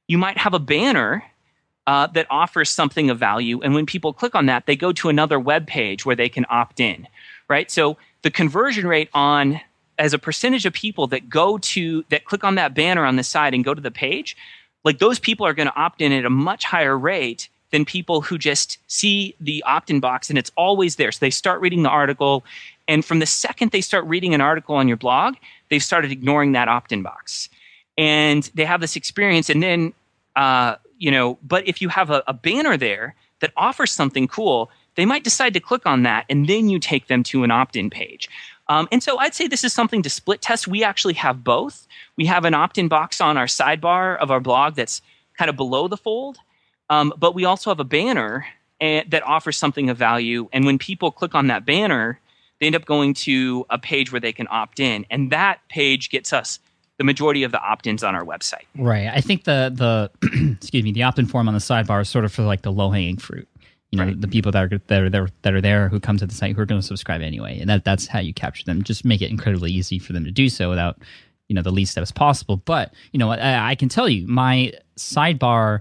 you might have a banner that offers something of value. And when people click on that, they go to another web page where they can opt in, right? So the conversion rate on as a percentage of people that click on that banner on the side and go to the page, like those people are going to opt in at a much higher rate than people who just see the opt-in box and it's always there. So they start reading the article, and from the second they start reading an article on your blog, they've started ignoring that opt-in box. And they have this experience, and then, but if you have a banner there that offers something cool, they might decide to click on that, and then you take them to an opt-in page. And so I'd say this is something to split test. We actually have both. We have an opt-in box on our sidebar of our blog that's kind of below the fold, but we also have a banner that offers something of value. And when people click on that banner, they end up going to a page where they can opt in, and that page gets us the majority of the opt-ins on our website. Right. I think the the opt-in form on the sidebar is sort of for like the low-hanging fruit. Right. The people that are there who come to the site who are going to subscribe anyway, and that's how you capture them. Just make it incredibly easy for them to do so without the least steps possible. But I can tell you, my sidebar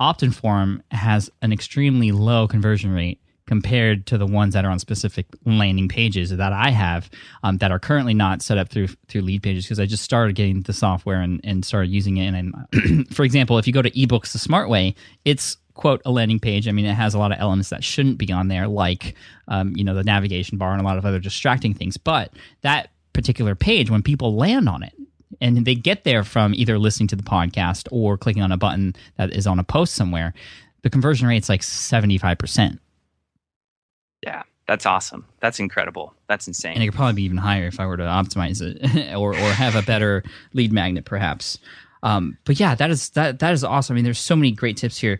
opt-in form has an extremely low conversion rate compared to the ones that are on specific landing pages that I have that are currently not set up through lead pages, because I just started getting the software and started using it. And for example, if you go to eBooks the Smart Way, it's quote a landing page. I mean, it has a lot of elements that shouldn't be on there, like the navigation bar and a lot of other distracting things. But that particular page, when people land on it and they get there from either listening to the podcast or clicking on a button that is on a post somewhere, the conversion rate's like 75%. Yeah, that's awesome. That's incredible. That's insane. And it could probably be even higher if I were to optimize it or have a better lead magnet, perhaps. But yeah, that is awesome. I mean, there's so many great tips here.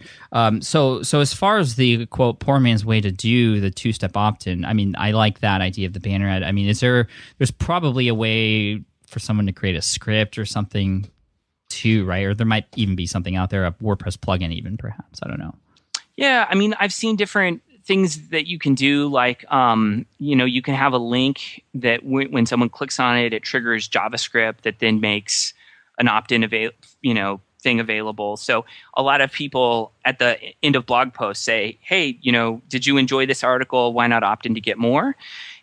So as far as the quote poor man's way to do the two-step opt-in, I mean, I like that idea of the banner ad. I mean, there's probably a way for someone to create a script or something too, right? Or there might even be something out there, a WordPress plugin even, perhaps. I don't know. Yeah, I mean, I've seen different things that you can do, like you can have a link that when someone clicks on it, it triggers JavaScript that then makes an opt-in thing available. So a lot of people at the end of blog posts say, hey, did you enjoy this article? Why not opt in to get more?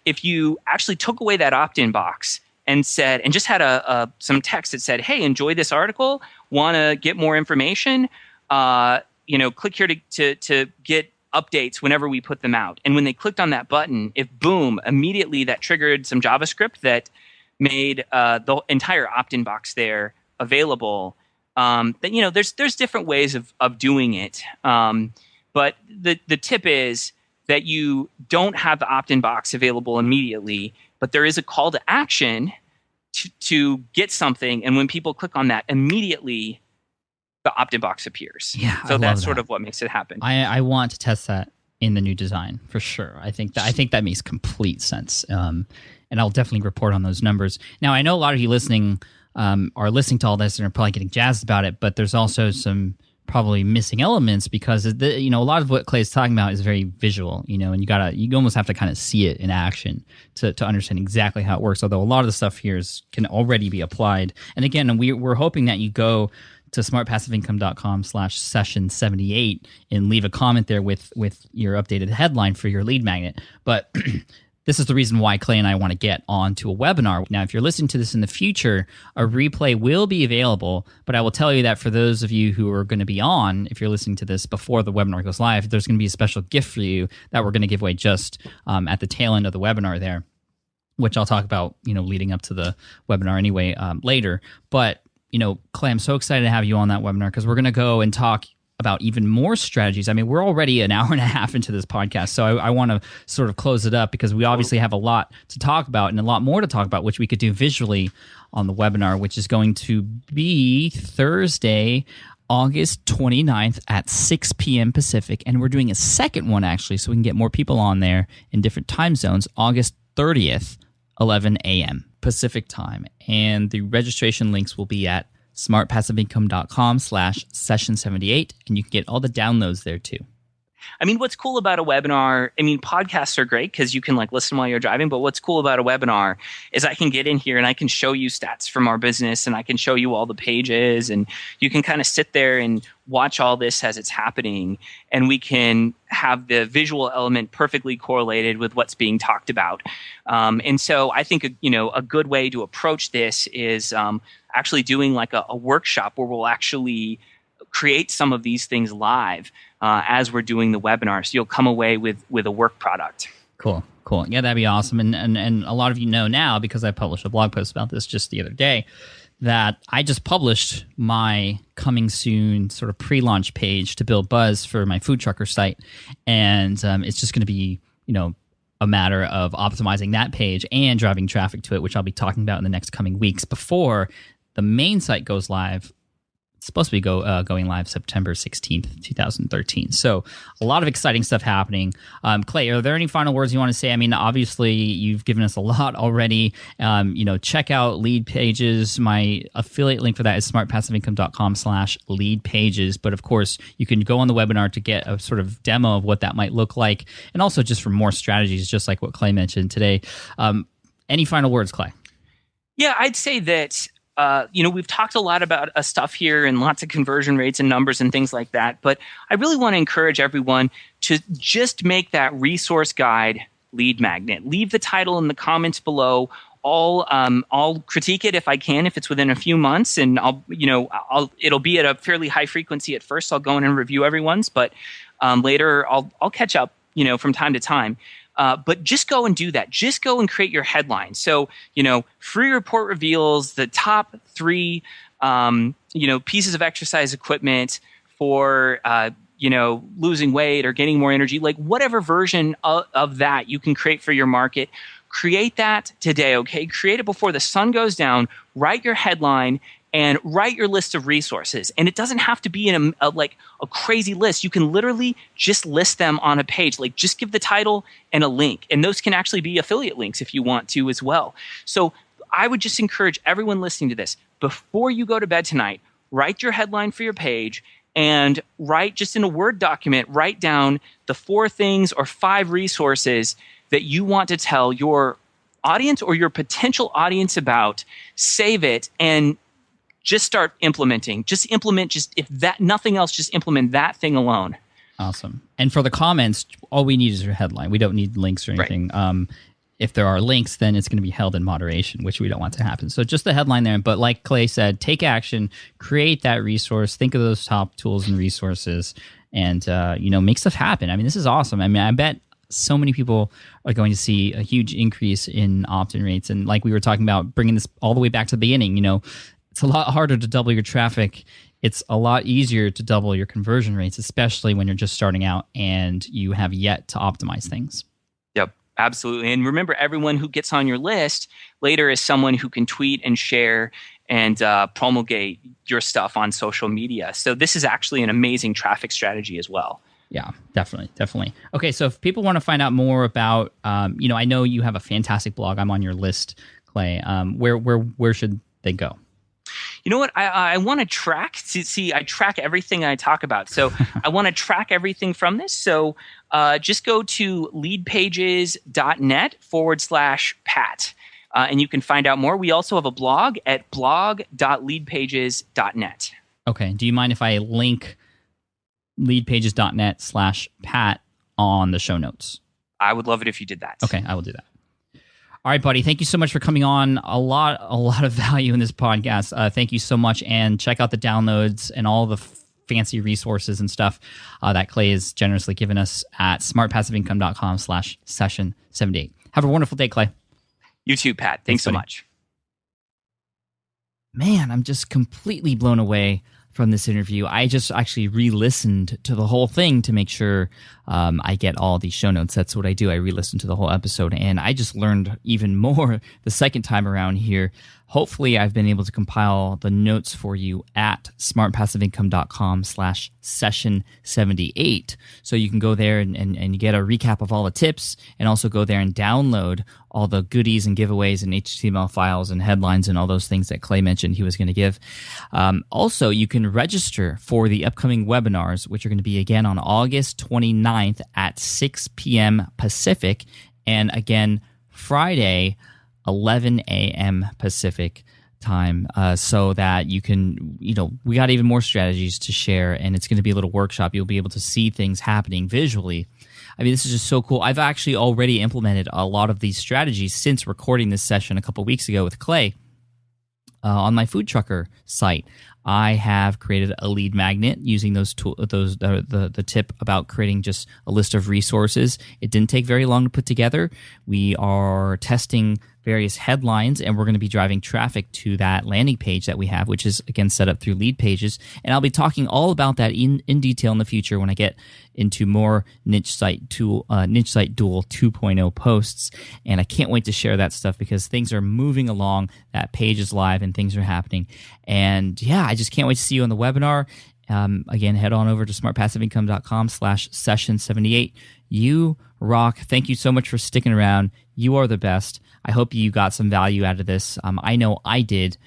If you actually took away that opt-in box and just had some text that said, hey, enjoy this article, want to get more information, click here to get updates whenever we put them out. And when they clicked on that button, if boom, immediately that triggered some JavaScript that made the entire opt-in box there available. There's different ways of doing it. But the tip is that you don't have the opt-in box available immediately, but there is a call to action to get something. And when people click on that, immediately the opt-in box appears. Yeah, so that's sort of what makes it happen. I want to test that in the new design for sure. I think that makes complete sense. And I'll definitely report on those numbers. Now, I know a lot of you listening are listening to all this and are probably getting jazzed about it, but there's also some probably missing elements because a lot of what Clay's talking about is very visual, and you almost have to kind of see it in action to understand exactly how it works. Although a lot of the stuff here can already be applied. And again, we're hoping that you go to smartpassiveincome.com/session78 and leave a comment there with your updated headline for your lead magnet. But this is the reason why Clay and I want to get onto a webinar. Now, if you're listening to this in the future, a replay will be available, but I will tell you that for those of you who are going to be on, if you're listening to this before the webinar goes live, there's going to be a special gift for you that we're going to give away just at the tail end of the webinar there, which I'll talk about, leading up to the webinar anyway later. But Clay, I'm so excited to have you on that webinar because we're going to go and talk about even more strategies. I mean, we're already an hour and a half into this podcast, so I want to sort of close it up because we obviously have a lot to talk about and a lot more to talk about, which we could do visually on the webinar, which is going to be Thursday, August 29th at 6 p.m. Pacific. And we're doing a second one, actually, so we can get more people on there in different time zones, August 30th, 11 a.m. Pacific time. And the registration links will be at smartpassiveincome.com/session78, and you can get all the downloads there too. I mean, what's cool about a webinar, I mean, podcasts are great because you can like listen while you're driving, but what's cool about a webinar is I can get in here and I can show you stats from our business and I can show you all the pages and you can kind of sit there and watch all this as it's happening and we can have the visual element perfectly correlated with what's being talked about. And so I think, a good way to approach this is actually doing like a workshop where we'll actually create some of these things live as we're doing the webinar. So you'll come away with a work product. Cool. Yeah, that'd be awesome. And a lot of you know now, because I published a blog post about this just the other day, that I just published my coming soon sort of pre-launch page to build buzz for my food trucker site. And it's just going to be, a matter of optimizing that page and driving traffic to it, which I'll be talking about in the next coming weeks before the main site goes live. It's supposed to be going live September 16th, 2013. So a lot of exciting stuff happening. Clay, are there any final words you want to say? I mean, obviously, you've given us a lot already. Check out Lead Pages. My affiliate link for that is smartpassiveincome.com/lead pages. But of course, you can go on the webinar to get a sort of demo of what that might look like. And also just for more strategies, just like what Clay mentioned today. Any final words, Clay? Yeah, I'd say that we've talked a lot about stuff here and lots of conversion rates and numbers and things like that. But I really want to encourage everyone to just make that resource guide lead magnet. Leave the title in the comments below. I'll critique it if I can, if it's within a few months, and it'll be at a fairly high frequency at first. I'll go in and review everyone's, but later I'll catch up, from time to time. But just go and do that. Just go and create your headline. So, free report reveals the top 3, pieces of exercise equipment for, losing weight or gaining more energy, like whatever version of that you can create for your market. Create that today, okay? Create it before the sun goes down. Write your headline and write your list of resources. And it doesn't have to be in a crazy list. You can literally just list them on a page. Like just give the title and a link. And those can actually be affiliate links if you want to as well. So I would just encourage everyone listening to this, before you go to bed tonight, write your headline for your page and write just in a Word document, write down the 4 things or 5 resources that you want to tell your audience or your potential audience about. Save it and just start implementing. Just implement, if that nothing else, just implement that thing alone. Awesome. And for the comments, all we need is your headline. We don't need links or anything. Right. If there are links, then it's going to be held in moderation, which we don't want to happen. So just the headline there. But like Clay said, take action, create that resource, think of those top tools and resources, and make stuff happen. I mean, this is awesome. I mean, I bet so many people are going to see a huge increase in opt-in rates. And like we were talking about, bringing this all the way back to the beginning, it's a lot harder to double your traffic. It's a lot easier to double your conversion rates, especially when you're just starting out and you have yet to optimize things. Yep, absolutely. And remember, everyone who gets on your list later is someone who can tweet and share and promulgate your stuff on social media. So this is actually an amazing traffic strategy as well. Yeah, definitely. Okay, so if people want to find out more about, I know you have a fantastic blog. I'm on your list, Clay. Where should they go? You know what? I want to track. See, I track everything I talk about. So I want to track everything from this. So just go to leadpages.net/Pat. And you can find out more. We also have a blog at blog.leadpages.net. Okay. Do you mind if I link leadpages.net/Pat on the show notes? I would love it if you did that. Okay, I will do that. All right, buddy. Thank you so much for coming on. A lot of value in this podcast. Thank you so much. And check out the downloads and all the fancy resources and stuff that Clay has generously given us at smartpassiveincome.com/session78. Have a wonderful day, Clay. You too, Pat. Thanks so much. Man, I'm just completely blown away from this interview. I just actually re-listened to the whole thing to make sure I get all these show notes. That's what I do. I re-listen to the whole episode, and I just learned even more the second time around here. hopefully I've been able to compile the notes for you at smartpassiveincome.com/session78. So you can go there and get a recap of all the tips, and also go there and download all the goodies and giveaways and HTML files and headlines and all those things that Clay mentioned he was going to give. Also, you can register for the upcoming webinars, which are going to be again on August 29th at 6 p.m. Pacific, and again Friday, 11 a.m. Pacific time, so that you can, we got even more strategies to share, and it's going to be a little workshop. You'll be able to see things happening visually. I mean, this is just so cool. I've actually already implemented a lot of these strategies since recording this session a couple weeks ago with Clay on my food trucker site. I have created a lead magnet using the tip about creating just a list of resources. It didn't take very long to put together. We are testing various headlines, and we're going to be driving traffic to that landing page that we have, which is again set up through lead pages. And I'll be talking all about that in detail in the future when I get into more niche site duel 2.0 posts. And I can't wait to share that stuff because things are moving along. That page is live and things are happening. And yeah, I just can't wait to see you on the webinar. Again, head on over to smartpassiveincome.com/session78. You rock. Thank you so much for sticking around. You are the best. I hope you got some value out of this. I know I did,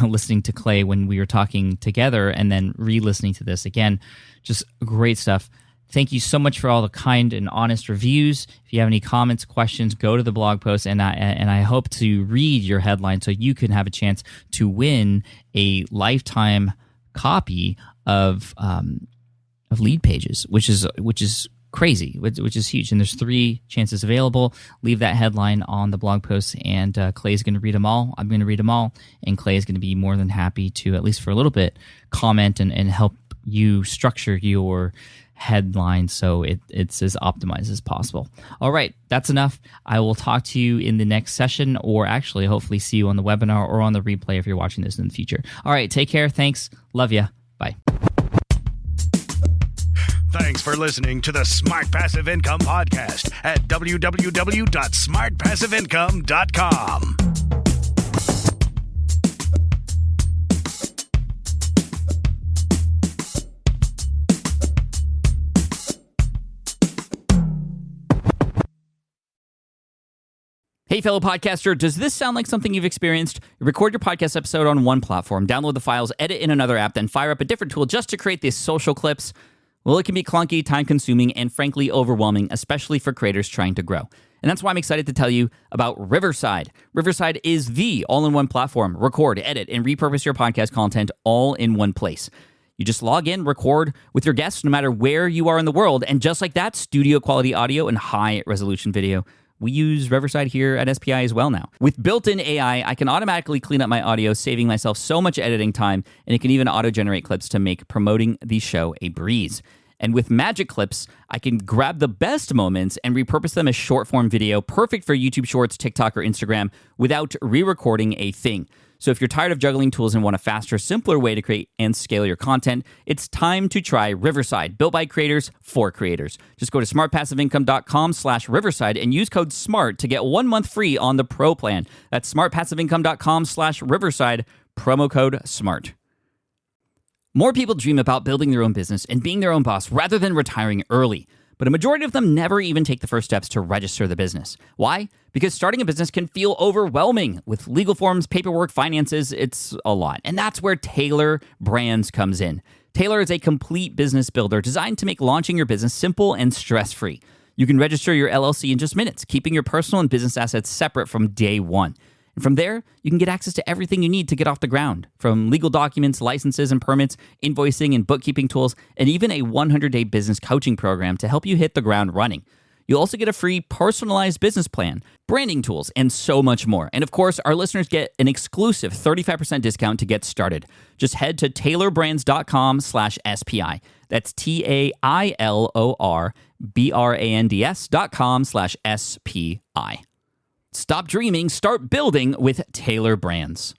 listening to Clay when we were talking together and then re-listening to this again. Just great stuff. Thank you so much for all the kind and honest reviews. If you have any comments, questions, go to the blog post, and I hope to read your headline so you can have a chance to win a lifetime copy of lead pages, which is crazy, which is huge. And there's 3 chances available. Leave that headline on the blog post, and Clay's going to read them all. I'm going to read them all, and Clay is going to be more than happy to, at least for a little bit, comment and help you structure your headline so it's as optimized as possible. All right, that's enough. I will talk to you in the next session, or actually hopefully see you on the webinar or on the replay if you're watching this in the future. All right, take care. Thanks. Love ya. Bye. Thanks for listening to the Smart Passive Income Podcast at www.smartpassiveincome.com. Hey, fellow podcaster, does this sound like something you've experienced? Record your podcast episode on one platform, download the files, edit in another app, then fire up a different tool just to create these social clips. Well, it can be clunky, time-consuming, and frankly overwhelming, especially for creators trying to grow. And that's why I'm excited to tell you about Riverside. Riverside is the all-in-one platform. Record, edit, and repurpose your podcast content all in one place. You just log in, record with your guests no matter where you are in the world, and just like that, studio-quality audio and high-resolution video. We use Riverside here at SPI as well now. With built-in AI, I can automatically clean up my audio, saving myself so much editing time, and it can even auto-generate clips to make promoting the show a breeze. And with Magic Clips, I can grab the best moments and repurpose them as short-form video, perfect for YouTube Shorts, TikTok, or Instagram, without re-recording a thing. So if you're tired of juggling tools and want a faster, simpler way to create and scale your content, it's time to try Riverside, built by creators for creators. Just go to smartpassiveincome.com/Riverside and use code SMART to get 1 month free on the Pro plan. That's smartpassiveincome.com/Riverside, promo code SMART. More people dream about building their own business and being their own boss rather than retiring early. But a majority of them never even take the first steps to register the business. Why? Because starting a business can feel overwhelming. With legal forms, paperwork, finances, it's a lot. And that's where Taylor Brands comes in. Taylor is a complete business builder designed to make launching your business simple and stress-free. You can register your LLC in just minutes, keeping your personal and business assets separate from day one. And from there, you can get access to everything you need to get off the ground, from legal documents, licenses and permits, invoicing and bookkeeping tools, and even a 100-day business coaching program to help you hit the ground running. You'll also get a free personalized business plan, branding tools, and so much more. And of course, our listeners get an exclusive 35% discount to get started. Just head to taylorbrands.com/SPI. That's TAILORBRANDS.com/SPI. Stop dreaming, start building with Taylor Brands.